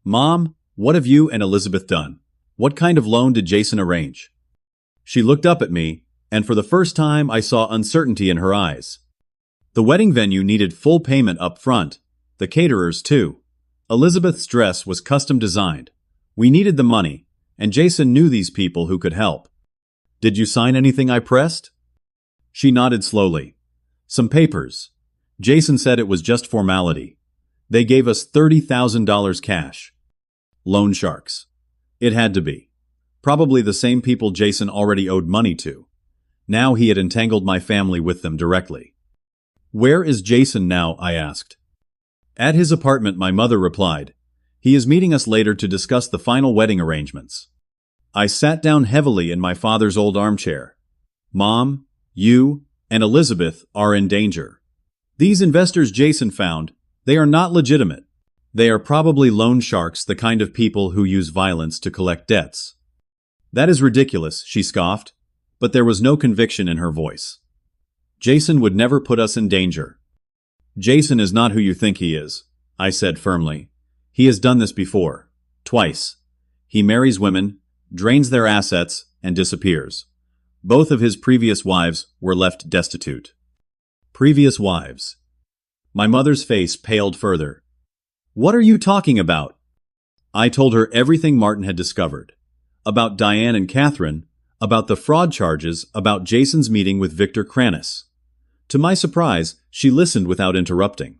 Mom, what have you and Elizabeth done? What kind of loan did Jason arrange? She looked up at me, and for the first time I saw uncertainty in her eyes. The wedding venue needed full payment up front. The caterers, too. Elizabeth's dress was custom designed. We needed the money, and Jason knew these people who could help. Did you sign anything I pressed? She nodded slowly. Some papers. Jason said it was just formality. They gave us $30,000 cash. Loan sharks. It had to be. Probably the same people Jason already owed money to. Now he had entangled my family with them directly. Where is Jason now? I asked. At his apartment, my mother replied. He is meeting us later to discuss the final wedding arrangements. I sat down heavily in my father's old armchair. Mom, you, and Elizabeth are in danger. These investors Jason found, they are not legitimate. They are probably loan sharks, the kind of people who use violence to collect debts. That is ridiculous, she scoffed, but there was no conviction in her voice. Jason would never put us in danger. Jason is not who you think he is, I said firmly. He has done this before. Twice. He marries women, drains their assets, and disappears. Both of his previous wives were left destitute. Previous wives. My mother's face paled further. What are you talking about? I told her everything Martin had discovered. About Diane and Catherine, about the fraud charges, about Jason's meeting with Victor Kranis. To my surprise, she listened without interrupting.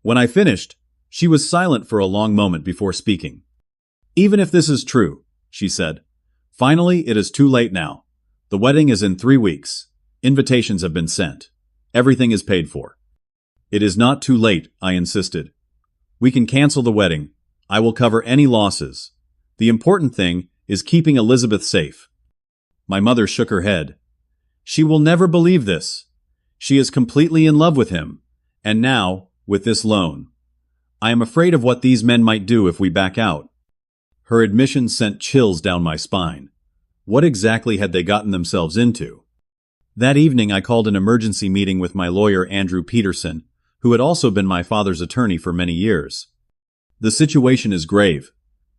When I finished, she was silent for a long moment before speaking. Even if this is true, she said, finally it is too late now. The wedding is in 3 weeks. Invitations have been sent. Everything is paid for. It is not too late, I insisted. We can cancel the wedding. I will cover any losses. The important thing is keeping Elizabeth safe. My mother shook her head. She will never believe this. She is completely in love with him. And now, with this loan. I am afraid of what these men might do if we back out. Her admission sent chills down my spine. What exactly had they gotten themselves into? That evening I called an emergency meeting with my lawyer Andrew Peterson, who had also been my father's attorney for many years. The situation is grave,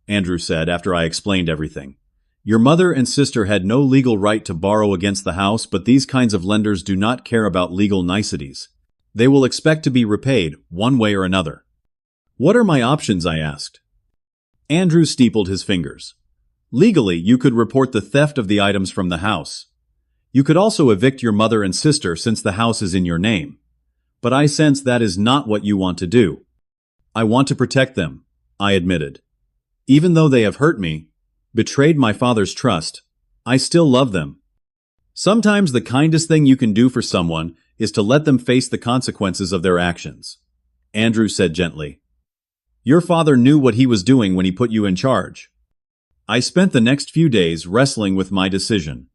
Andrew said after I explained everything. Your mother and sister had no legal right to borrow against the house, but these kinds of lenders do not care about legal niceties. They will expect to be repaid, one way or another. What are my options? I asked. Andrew steepled his fingers. Legally, you could report the theft of the items from the house. You could also evict your mother and sister since the house is in your name. But I sense that is not what you want to do. I want to protect them, I admitted. Even though they have hurt me, betrayed my father's trust, I still love them. Sometimes the kindest thing you can do for someone is to let them face the consequences of their actions, Andrew said gently. Your father knew what he was doing when he put you in charge. I spent the next few days wrestling with my decision.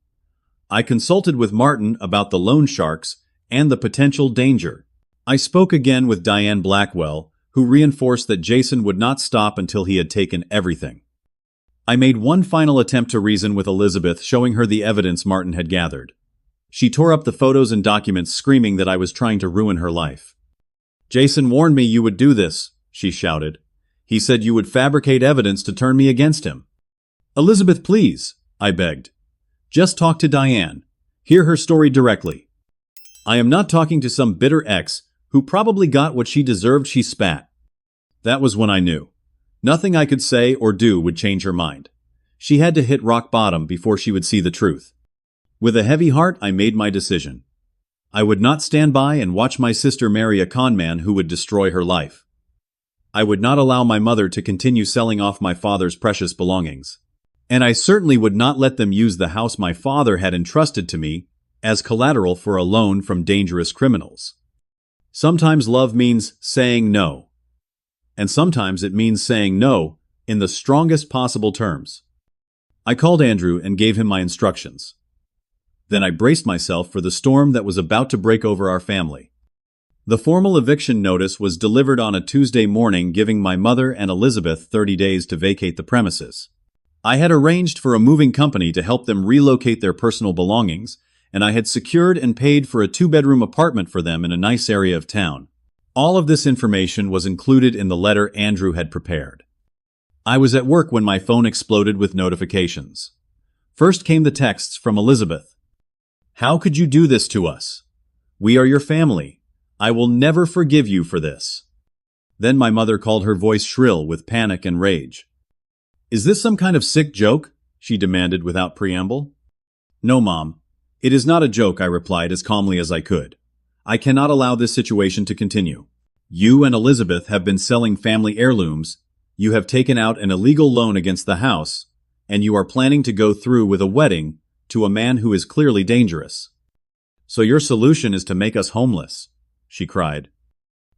I consulted with Martin about the loan sharks and the potential danger. I spoke again with Diane Blackwell, who reinforced that Jason would not stop until he had taken everything. I made one final attempt to reason with Elizabeth, showing her the evidence Martin had gathered. She tore up the photos and documents, screaming that I was trying to ruin her life. Jason warned me you would do this, she shouted. He said you would fabricate evidence to turn me against him. Elizabeth, please, I begged. Just talk to Diane. Hear her story directly. I am not talking to some bitter ex who probably got what she deserved, she spat. That was when I knew. Nothing I could say or do would change her mind. She had to hit rock bottom before she would see the truth. With a heavy heart, I made my decision. I would not stand by and watch my sister marry a conman who would destroy her life. I would not allow my mother to continue selling off my father's precious belongings. And I certainly would not let them use the house my father had entrusted to me as collateral for a loan from dangerous criminals. Sometimes love means saying no. And sometimes it means saying no in the strongest possible terms. I called Andrew and gave him my instructions. Then I braced myself for the storm that was about to break over our family. The formal eviction notice was delivered on a Tuesday morning, giving my mother and Elizabeth 30 days to vacate the premises. I had arranged for a moving company to help them relocate their personal belongings, and I had secured and paid for a 2-bedroom apartment for them in a nice area of town. All of this information was included in the letter Andrew had prepared. I was at work when my phone exploded with notifications. First came the texts from Elizabeth. How could you do this to us? We are your family. I will never forgive you for this. Then my mother called, her voice shrill with panic and rage. Is this some kind of sick joke? She demanded without preamble. No, Mom. It is not a joke, I replied as calmly as I could. I cannot allow this situation to continue. You and Elizabeth have been selling family heirlooms, you have taken out an illegal loan against the house, and you are planning to go through with a wedding to a man who is clearly dangerous. So your solution is to make us homeless, she cried.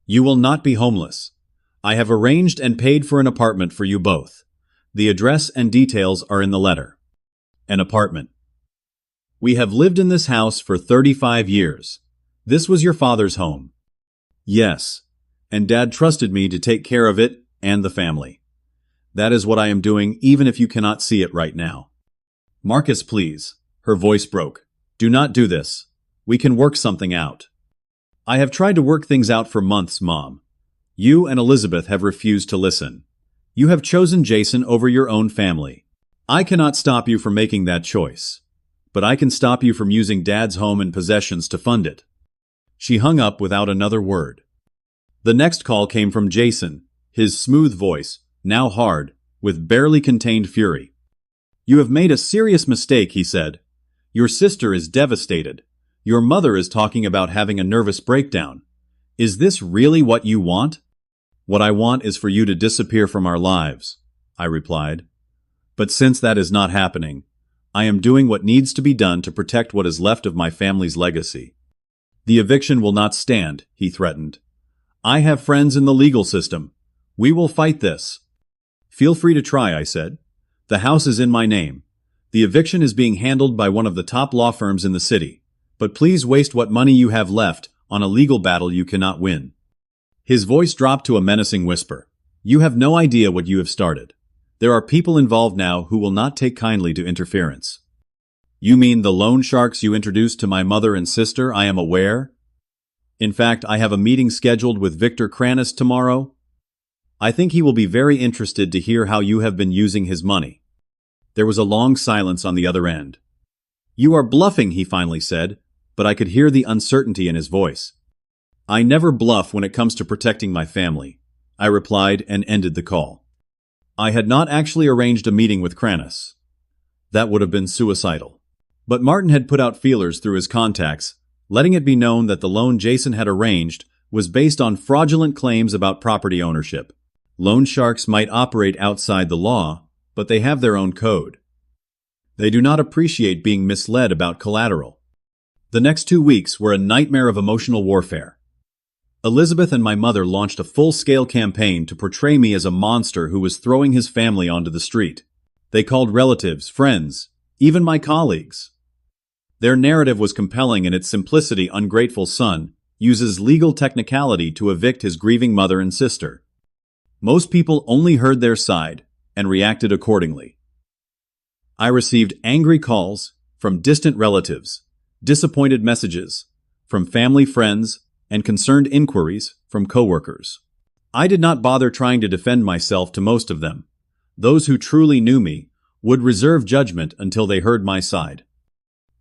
You will not be homeless. I have arranged and paid for an apartment for you both. The address and details are in the letter. An apartment. We have lived in this house for 35 years. This was your father's home. Yes, and Dad trusted me to take care of it and the family. That is what I am doing, even if you cannot see it right now. Marcus, please. Her voice broke. Do not do this. We can work something out. I have tried to work things out for months, Mom. You and Elizabeth have refused to listen. You have chosen Jason over your own family. I cannot stop you from making that choice. But I can stop you from using Dad's home and possessions to fund it. She hung up without another word. The next call came from Jason, his smooth voice, now hard, with barely contained fury. You have made a serious mistake, he said. Your sister is devastated. Your mother is talking about having a nervous breakdown. Is this really what you want? What I want is for you to disappear from our lives, I replied. But since that is not happening, I am doing what needs to be done to protect what is left of my family's legacy. The eviction will not stand, he threatened. I have friends in the legal system. We will fight this. Feel free to try, I said. The house is in my name. The eviction is being handled by one of the top law firms in the city. But please waste what money you have left on a legal battle you cannot win. His voice dropped to a menacing whisper. You have no idea what you have started. There are people involved now who will not take kindly to interference. You mean the loan sharks you introduced to my mother and sister? I am aware. In fact, I have a meeting scheduled with Victor Kranis tomorrow. I think he will be very interested to hear how you have been using his money. There was a long silence on the other end. You are bluffing, he finally said, but I could hear the uncertainty in his voice. I never bluff when it comes to protecting my family, I replied and ended the call. I had not actually arranged a meeting with Kranis. That would have been suicidal. But Martin had put out feelers through his contacts, letting it be known that the loan Jason had arranged was based on fraudulent claims about property ownership. Loan sharks might operate outside the law, but they have their own code. They do not appreciate being misled about collateral. The next 2 weeks were a nightmare of emotional warfare. Elizabeth and my mother launched a full-scale campaign to portray me as a monster who was throwing his family onto the street. They called relatives, friends, even my colleagues. Their narrative was compelling in its simplicity. Ungrateful son uses legal technicality to evict his grieving mother and sister. Most people only heard their side and reacted accordingly. I received angry calls from distant relatives, disappointed messages from family friends, and concerned inquiries from coworkers. I did not bother trying to defend myself to most of them. Those who truly knew me would reserve judgment until they heard my side.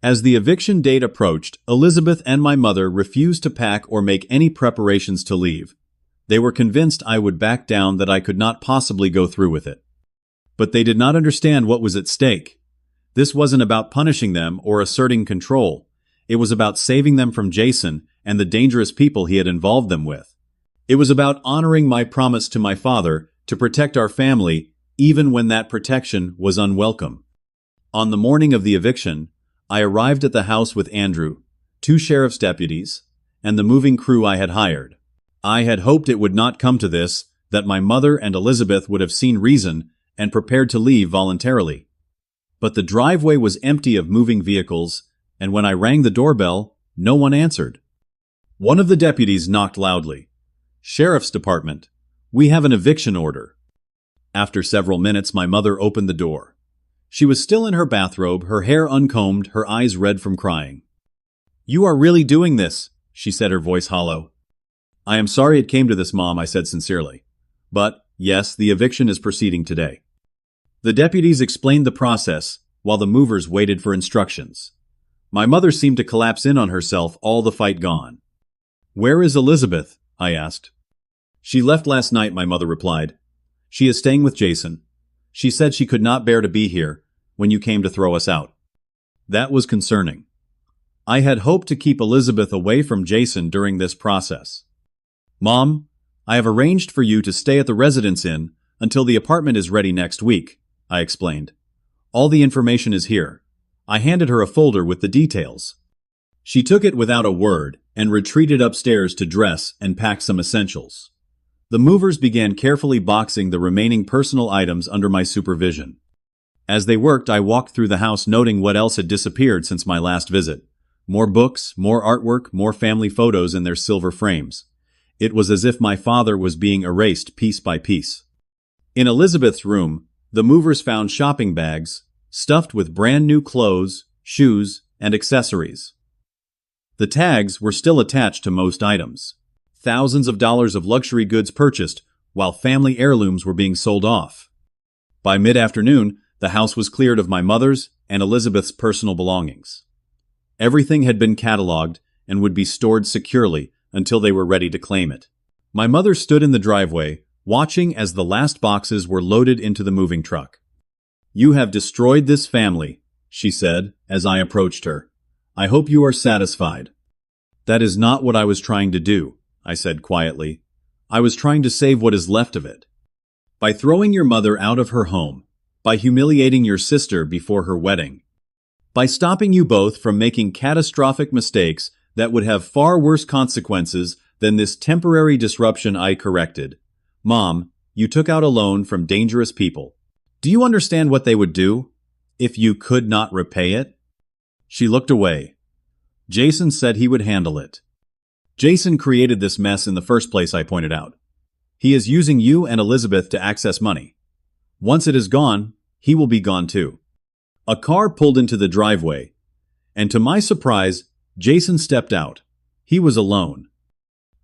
As the eviction date approached, Elizabeth and my mother refused to pack or make any preparations to leave. They were convinced I would back down, that I could not possibly go through with it. But they did not understand what was at stake. This wasn't about punishing them or asserting control. It was about saving them from Jason and the dangerous people he had involved them with. It was about honoring my promise to my father to protect our family, even when that protection was unwelcome. On the morning of the eviction, I arrived at the house with Andrew, 2 sheriff's deputies, and the moving crew I had hired. I had hoped it would not come to this, that my mother and Elizabeth would have seen reason and prepared to leave voluntarily. But the driveway was empty of moving vehicles, and when I rang the doorbell, no one answered. One of the deputies knocked loudly. "Sheriff's Department, we have an eviction order." After several minutes, my mother opened the door. She was still in her bathrobe, her hair uncombed, her eyes red from crying. "You are really doing this," she said, her voice hollow. "I am sorry it came to this, Mom," I said sincerely. "But, yes, the eviction is proceeding today." The deputies explained the process, while the movers waited for instructions. My mother seemed to collapse in on herself, all the fight gone. "Where is Elizabeth?" I asked. "She left last night," my mother replied. "She is staying with Jason. She said she could not bear to be here when you came to throw us out." That was concerning. I had hoped to keep Elizabeth away from Jason during this process. "Mom, I have arranged for you to stay at the Residence Inn until the apartment is ready next week," I explained. "All the information is here." I handed her a folder with the details. She took it without a word and retreated upstairs to dress and pack some essentials. The movers began carefully boxing the remaining personal items under my supervision. As they worked, I walked through the house, noting what else had disappeared since my last visit. More books, more artwork, more family photos in their silver frames. It was as if my father was being erased piece by piece. In Elizabeth's room, the movers found shopping bags stuffed with brand new clothes, shoes, and accessories. The tags were still attached to most items. Thousands of dollars of luxury goods purchased, while family heirlooms were being sold off. By mid-afternoon, the house was cleared of my mother's and Elizabeth's personal belongings. Everything had been cataloged and would be stored securely until they were ready to claim it. My mother stood in the driveway, watching as the last boxes were loaded into the moving truck. "You have destroyed this family," she said as I approached her. "I hope you are satisfied." "That is not what I was trying to do," I said quietly. "I was trying to save what is left of it. By throwing your mother out of her home, by humiliating your sister before her wedding, by stopping you both from making catastrophic mistakes that would have far worse consequences than this temporary disruption I corrected. Mom, you took out a loan from dangerous people. Do you understand what they would do if you could not repay it?" She looked away. "Jason said he would handle it." "Jason created this mess in the first place," I pointed out. "He is using you and Elizabeth to access money. Once it is gone, he will be gone too." A car pulled into the driveway, and to my surprise, Jason stepped out. He was alone.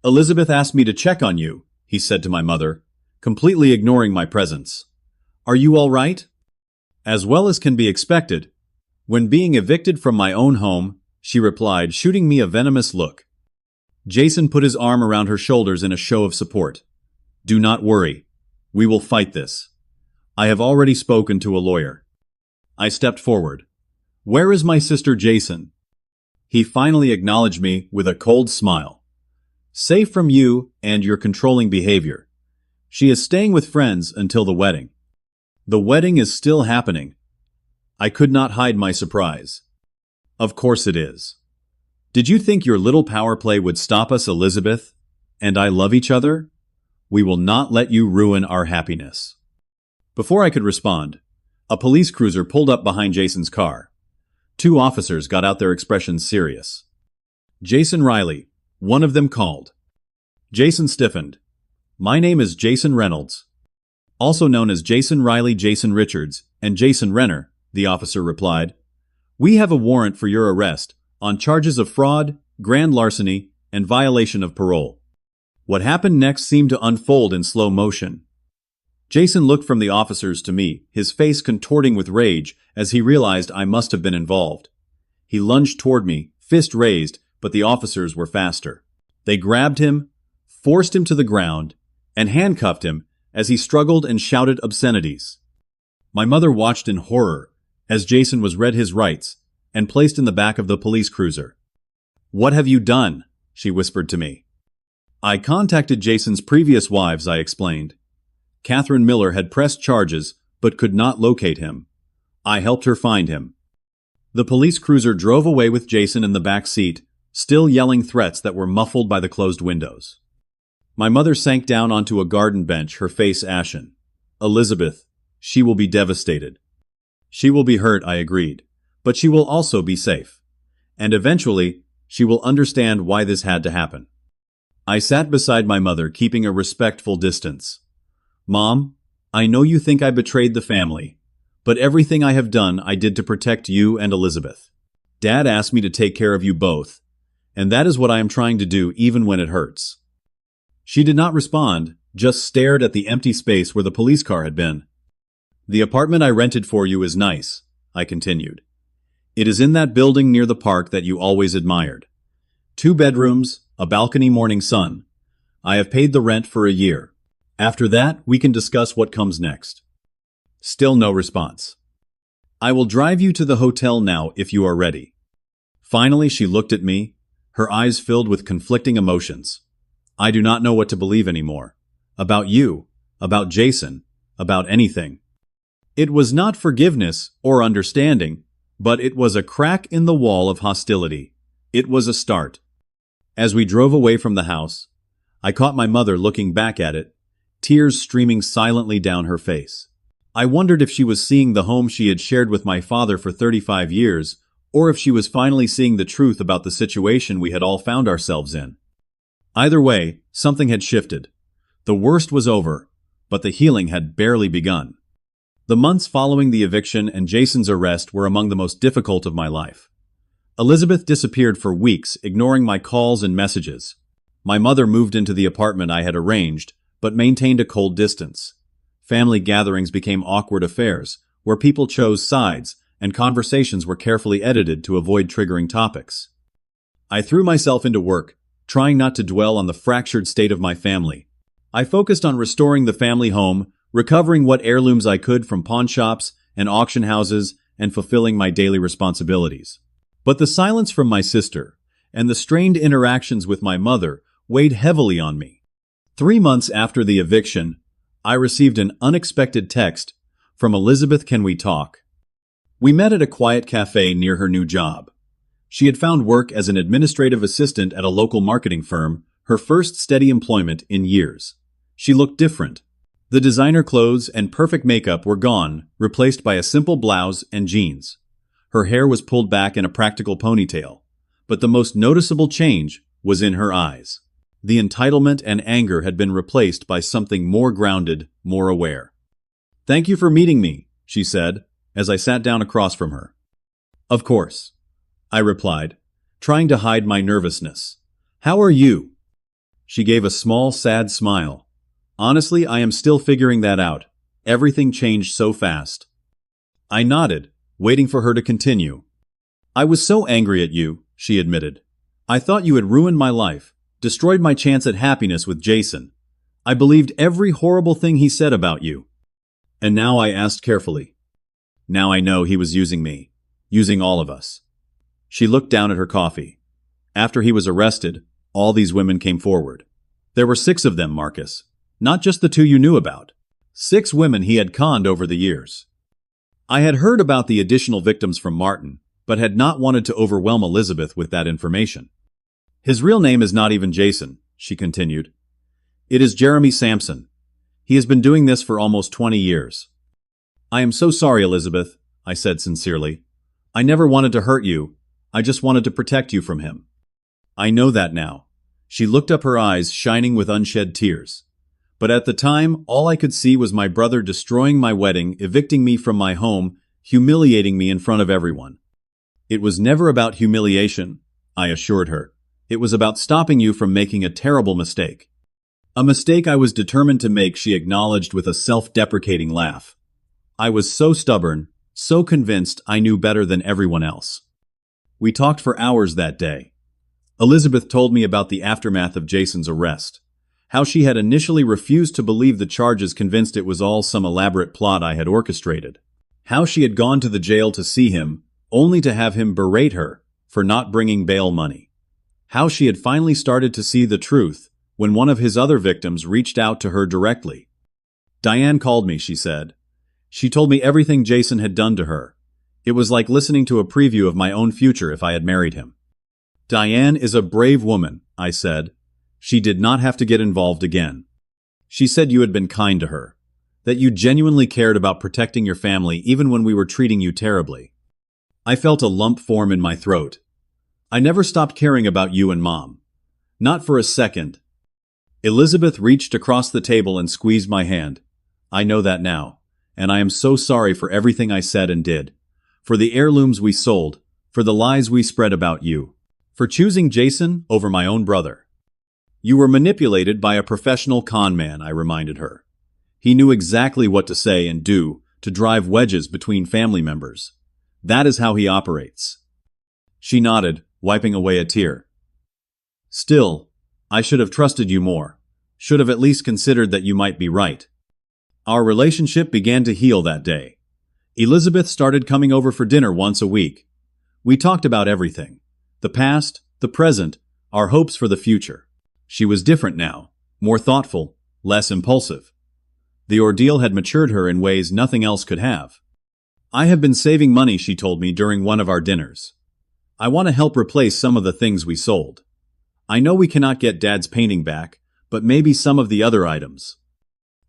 "Elizabeth asked me to check on you," he said to my mother, completely ignoring my presence. "Are you all right?" "As well as can be expected. When being evicted from my own home," she replied, shooting me a venomous look. Jason put his arm around her shoulders in a show of support. "Do not worry. We will fight this. I have already spoken to a lawyer." I stepped forward. "Where is my sister Jason?" He finally acknowledged me with a cold smile. "Safe from you and your controlling behavior. She is staying with friends until the wedding." "The wedding is still happening." I could not hide my surprise. "Of course it is. Did you think your little power play would stop us, Elizabeth? And I love each other? We will not let you ruin our happiness." Before I could respond, a police cruiser pulled up behind Jason's car. 2 officers got out, their expressions serious. "Jason Riley," one of them called. Jason stiffened. "My name is Jason Reynolds, also known as Jason Riley, Jason Richards, and Jason Renner," the officer replied. "We have a warrant for your arrest on charges of fraud, grand larceny, and violation of parole. What happened next seemed to unfold in slow motion. Jason looked from the officers to me, his face contorting with rage as he realized I must have been involved. He lunged toward me, fist raised, but the officers were faster. They grabbed him, forced him to the ground, and handcuffed him as he struggled and shouted obscenities. My mother watched in horror as Jason was read his rights and placed in the back of the police cruiser. "What have you done?" she whispered to me. "I contacted Jason's previous wives," I explained. Catherine Miller had pressed charges but could not locate him. I helped her find him. The police cruiser drove away with Jason in the back seat, still yelling threats that were muffled by the closed windows. My mother sank down onto a garden bench, her face ashen. "Elizabeth, she will be devastated." "She will be hurt," I agreed, "but she will also be safe. And eventually, she will understand why this had to happen." I sat beside my mother, keeping a respectful distance. "Mom, I know you think I betrayed the family, but everything I have done I did to protect you and Elizabeth. Dad asked me to take care of you both, and that is what I am trying to do even when it hurts." She did not respond, just stared at the empty space where the police car had been. "The apartment I rented for you is nice," I continued. "It is in that building near the park that you always admired. 2 bedrooms, a balcony, morning sun. I have paid the rent for a year. After that, we can discuss what comes next." Still no response. "I will drive you to the hotel now if you are ready." Finally, she looked at me, her eyes filled with conflicting emotions. "I do not know what to believe anymore. About you, about Jason, about anything." It was not forgiveness or understanding, but it was a crack in the wall of hostility. It was a start. As we drove away from the house, I caught my mother looking back at it, tears streaming silently down her face. I wondered if she was seeing the home she had shared with my father for 35 years, or if she was finally seeing the truth about the situation we had all found ourselves in. Either way, something had shifted. The worst was over, but the healing had barely begun. The months following the eviction and Jason's arrest were among the most difficult of my life. Elizabeth disappeared for weeks, ignoring my calls and messages. My mother moved into the apartment I had arranged, but maintained a cold distance. Family gatherings became awkward affairs, where people chose sides, and conversations were carefully edited to avoid triggering topics. I threw myself into work, trying not to dwell on the fractured state of my family. I focused on restoring the family home, recovering what heirlooms I could from pawn shops and auction houses, and fulfilling my daily responsibilities. But the silence from my sister, and the strained interactions with my mother, weighed heavily on me. 3 months after the eviction, I received an unexpected text from Elizabeth. "Can we talk?" We met at a quiet cafe near her new job. She had found work as an administrative assistant at a local marketing firm, her first steady employment in years. She looked different. The designer clothes and perfect makeup were gone, replaced by a simple blouse and jeans. Her hair was pulled back in a practical ponytail, but the most noticeable change was in her eyes. The entitlement and anger had been replaced by something more grounded, more aware. "Thank you for meeting me," she said, as I sat down across from her. "Of course," I replied, trying to hide my nervousness. "How are you?" She gave a small, sad smile. "Honestly, I am still figuring that out. Everything changed so fast." I nodded, waiting for her to continue. "I was so angry at you," she admitted. "I thought you had ruined my life, destroyed my chance at happiness with Jason. I believed every horrible thing he said about you. And now," I asked carefully, "now I know he was using me, using all of us." She looked down at her coffee. "After he was arrested, all these women came forward. There were 6 of them, Marcus. Not just the 2 you knew about. 6 women he had conned over the years." I had heard about the additional victims from Martin, but had not wanted to overwhelm Elizabeth with that information. "His real name is not even Jason," she continued. "It is Jeremy Sampson. He has been doing this for almost 20 years. "I am so sorry, Elizabeth," I said sincerely. "I never wanted to hurt you. I just wanted to protect you from him." "I know that now." She looked up, her eyes shining with unshed tears. "But at the time, all I could see was my brother destroying my wedding, evicting me from my home, humiliating me in front of everyone." "It was never about humiliation," I assured her. It was about stopping you from making a terrible mistake. A mistake I was determined to make, she acknowledged with a self-deprecating laugh. I was so stubborn, so convinced I knew better than everyone else. We talked for hours that day. Elizabeth told me about the aftermath of Jason's arrest, how she had initially refused to believe the charges, convinced it was all some elaborate plot I had orchestrated, how she had gone to the jail to see him, only to have him berate her for not bringing bail money, how she had finally started to see the truth when one of his other victims reached out to her directly. Diane called me, she said. She told me everything Jason had done to her. It was like listening to a preview of my own future if I had married him. Diane is a brave woman, I said. She did not have to get involved again. She said you had been kind to her, that you genuinely cared about protecting your family even when we were treating you terribly. I felt a lump form in my throat. I never stopped caring about you and Mom. Not for a second. Elizabeth reached across the table and squeezed my hand. I know that now, and I am so sorry for everything I said and did, for the heirlooms we sold, for the lies we spread about you, for choosing Jason over my own brother. You were manipulated by a professional con man, I reminded her. He knew exactly what to say and do to drive wedges between family members. That is how he operates. She nodded, wiping away a tear. Still, I should have trusted you more, should have at least considered that you might be right. Our relationship began to heal that day. Elizabeth started coming over for dinner once a week. We talked about everything. The past, the present, our hopes for the future. She was different now, more thoughtful, less impulsive. The ordeal had matured her in ways nothing else could have. I have been saving money, she told me during one of our dinners. I want to help replace some of the things we sold. I know we cannot get Dad's painting back, but maybe some of the other items.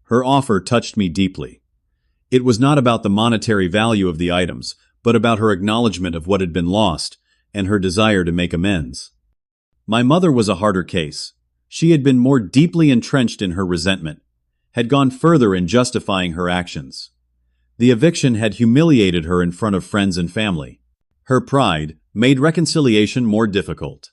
Her offer touched me deeply. It was not about the monetary value of the items, but about her acknowledgement of what had been lost and her desire to make amends. My mother was a harder case. She had been more deeply entrenched in her resentment, had gone further in justifying her actions. The eviction had humiliated her in front of friends and family. Her pride made reconciliation more difficult.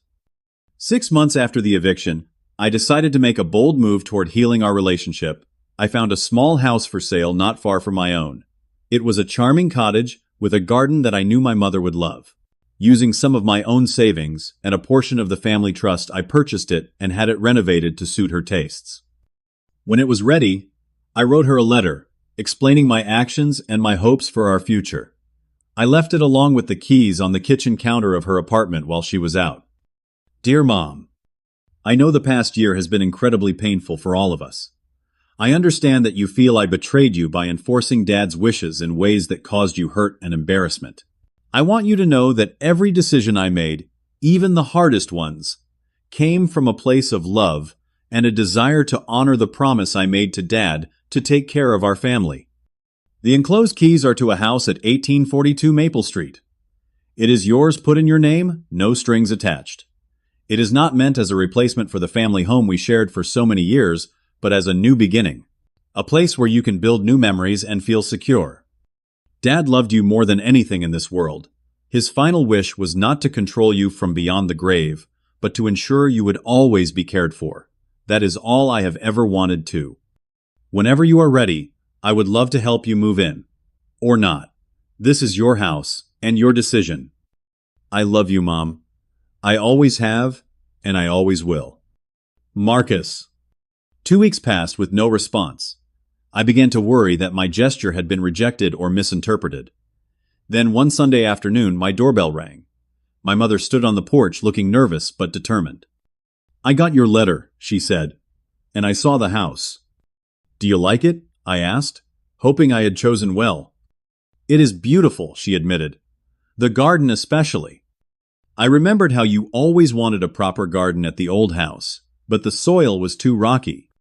6 months after the eviction, I decided to make a bold move toward healing our relationship. I found a small house for sale not far from my own. It was a charming cottage with a garden that I knew my mother would love. Using some of my own savings and a portion of the family trust, I purchased it and had it renovated to suit her tastes. When it was ready, I wrote her a letter, explaining my actions and my hopes for our future. I left it along with the keys on the kitchen counter of her apartment while she was out. Dear Mom, I know the past year has been incredibly painful for all of us. I understand that you feel I betrayed you by enforcing Dad's wishes in ways that caused you hurt and embarrassment. I want you to know that every decision I made, even the hardest ones, came from a place of love and a desire to honor the promise I made to Dad to take care of our family. The enclosed keys are to a house at 1842 Maple Street. It is yours, put in your name, no strings attached. It is not meant as a replacement for the family home we shared for so many years, but as a new beginning. A place where you can build new memories and feel secure. Dad loved you more than anything in this world. His final wish was not to control you from beyond the grave, but to ensure you would always be cared for. That is all I have ever wanted to. Whenever you are ready, I would love to help you move in. Or not. This is your house and your decision. I love you, Mom. I always have, and I always will. Marcus. 2 weeks passed with no response. I began to worry that my gesture had been rejected or misinterpreted. Then one Sunday afternoon, my doorbell rang. My mother stood on the porch looking nervous but determined. I got your letter, she said, and I saw the house. Do you like it? I asked, hoping I had chosen well. It is beautiful, she admitted. The garden especially. I remembered how you always wanted a proper garden at the old house, but the soil was too rocky.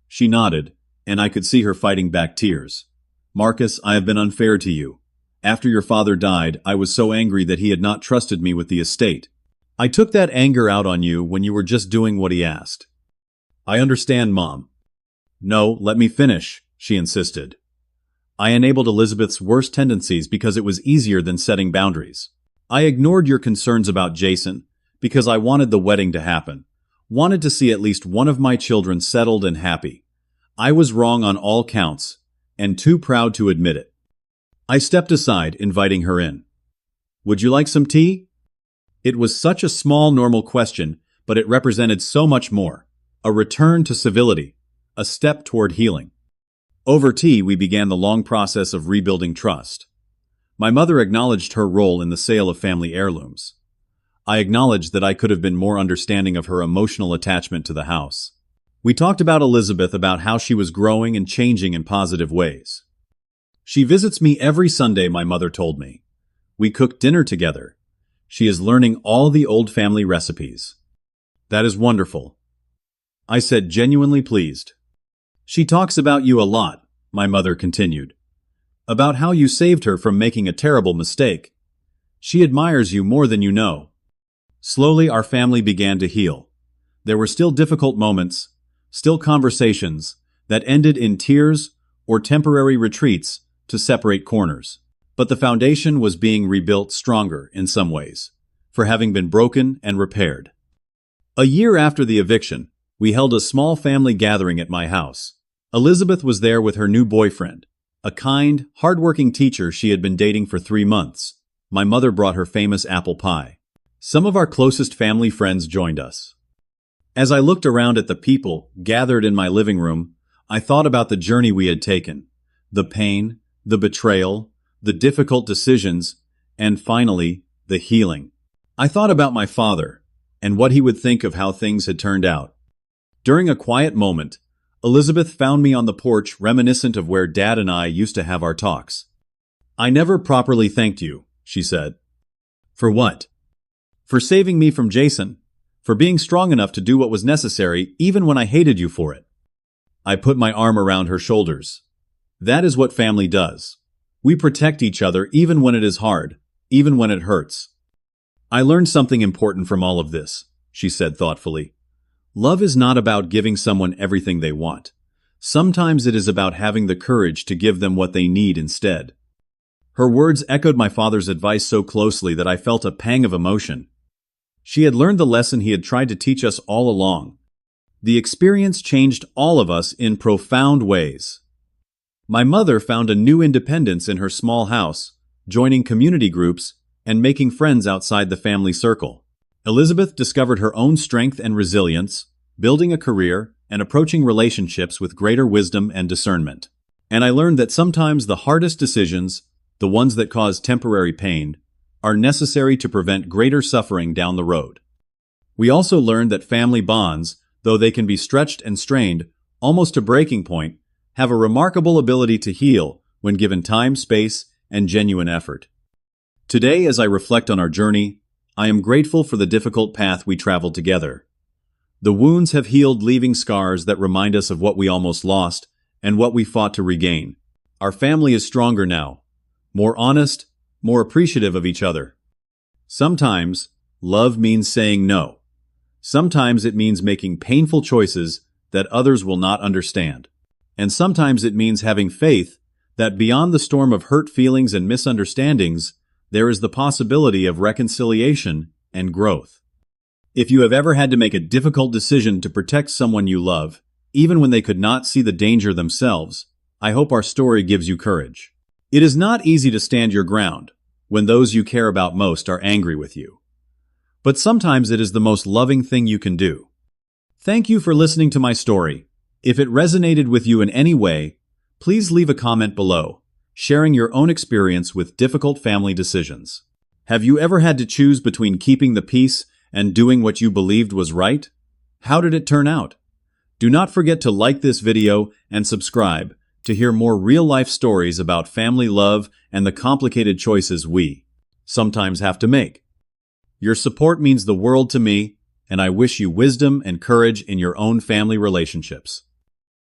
She nodded, and I could see her fighting back tears. Marcus, I have been unfair to you. After your father died, I was so angry that he had not trusted me with the estate. I took that anger out on you when you were just doing what he asked. I understand, Mom. No, let me finish, she insisted. I enabled Elizabeth's worst tendencies because it was easier than setting boundaries. I ignored your concerns about Jason because I wanted the wedding to happen, wanted to see at least one of my children settled and happy. I was wrong on all counts, and too proud to admit it. I stepped aside, inviting her in. "Would you like some tea?" It was such a small, normal question, but it represented so much more. A return to civility, a step toward healing. Over tea, we began the long process of rebuilding trust. My mother acknowledged her role in the sale of family heirlooms. I acknowledged that I could have been more understanding of her emotional attachment to the house. We talked about Elizabeth, about how she was growing and changing in positive ways. "She visits me every Sunday," my mother told me. "We cook dinner together. She is learning all the old family recipes." "That is wonderful," I said, genuinely pleased. "She talks about you a lot," my mother continued. "About how you saved her from making a terrible mistake. She admires you more than you know." Slowly, our family began to heal. There were still difficult moments, still conversations that ended in tears or temporary retreats to separate corners. But the foundation was being rebuilt stronger in some ways, for having been broken and repaired. A year after the eviction, we held a small family gathering at my house. Elizabeth was there with her new boyfriend, a kind, hard-working teacher she had been dating for 3 months. My mother brought her famous apple pie. Some of our closest family friends joined us. As I looked around at the people gathered in my living room, I thought about the journey we had taken, the pain, the betrayal, the difficult decisions, and finally, the healing. I thought about my father, and what he would think of how things had turned out. During a quiet moment, Elizabeth found me on the porch, reminiscent of where Dad and I used to have our talks. "I never properly thanked you," she said. "For what?" "For saving me from Jason, for being strong enough to do what was necessary even when I hated you for it." I put my arm around her shoulders. "That is what family does. We protect each other even when it is hard, even when it hurts." "I learned something important from all of this," she said thoughtfully. "Love is not about giving someone everything they want. Sometimes it is about having the courage to give them what they need instead." Her words echoed my father's advice so closely that I felt a pang of emotion. She had learned the lesson he had tried to teach us all along. The experience changed all of us in profound ways. My mother found a new independence in her small house, joining community groups and making friends outside the family circle. Elizabeth discovered her own strength and resilience, building a career and approaching relationships with greater wisdom and discernment. And I learned that sometimes the hardest decisions, the ones that cause temporary pain, are necessary to prevent greater suffering down the road. We also learned that family bonds, though they can be stretched and strained, almost to breaking point, have a remarkable ability to heal when given time, space, and genuine effort. Today, as I reflect on our journey, I am grateful for the difficult path we traveled together. The wounds have healed, leaving scars that remind us of what we almost lost and what we fought to regain. Our family is stronger now, more honest, more appreciative of each other. Sometimes, love means saying no. Sometimes it means making painful choices that others will not understand. And sometimes it means having faith that beyond the storm of hurt feelings and misunderstandings, there is the possibility of reconciliation and growth. If you have ever had to make a difficult decision to protect someone you love, even when they could not see the danger themselves, I hope our story gives you courage. It is not easy to stand your ground when those you care about most are angry with you. But sometimes it is the most loving thing you can do. Thank you for listening to my story. If it resonated with you in any way, please leave a comment below, sharing your own experience with difficult family decisions. Have you ever had to choose between keeping the peace and doing what you believed was right? How did it turn out? Do not forget to like this video and subscribe to hear more real-life stories about family love and the complicated choices we sometimes have to make. Your support means the world to me, and I wish you wisdom and courage in your own family relationships.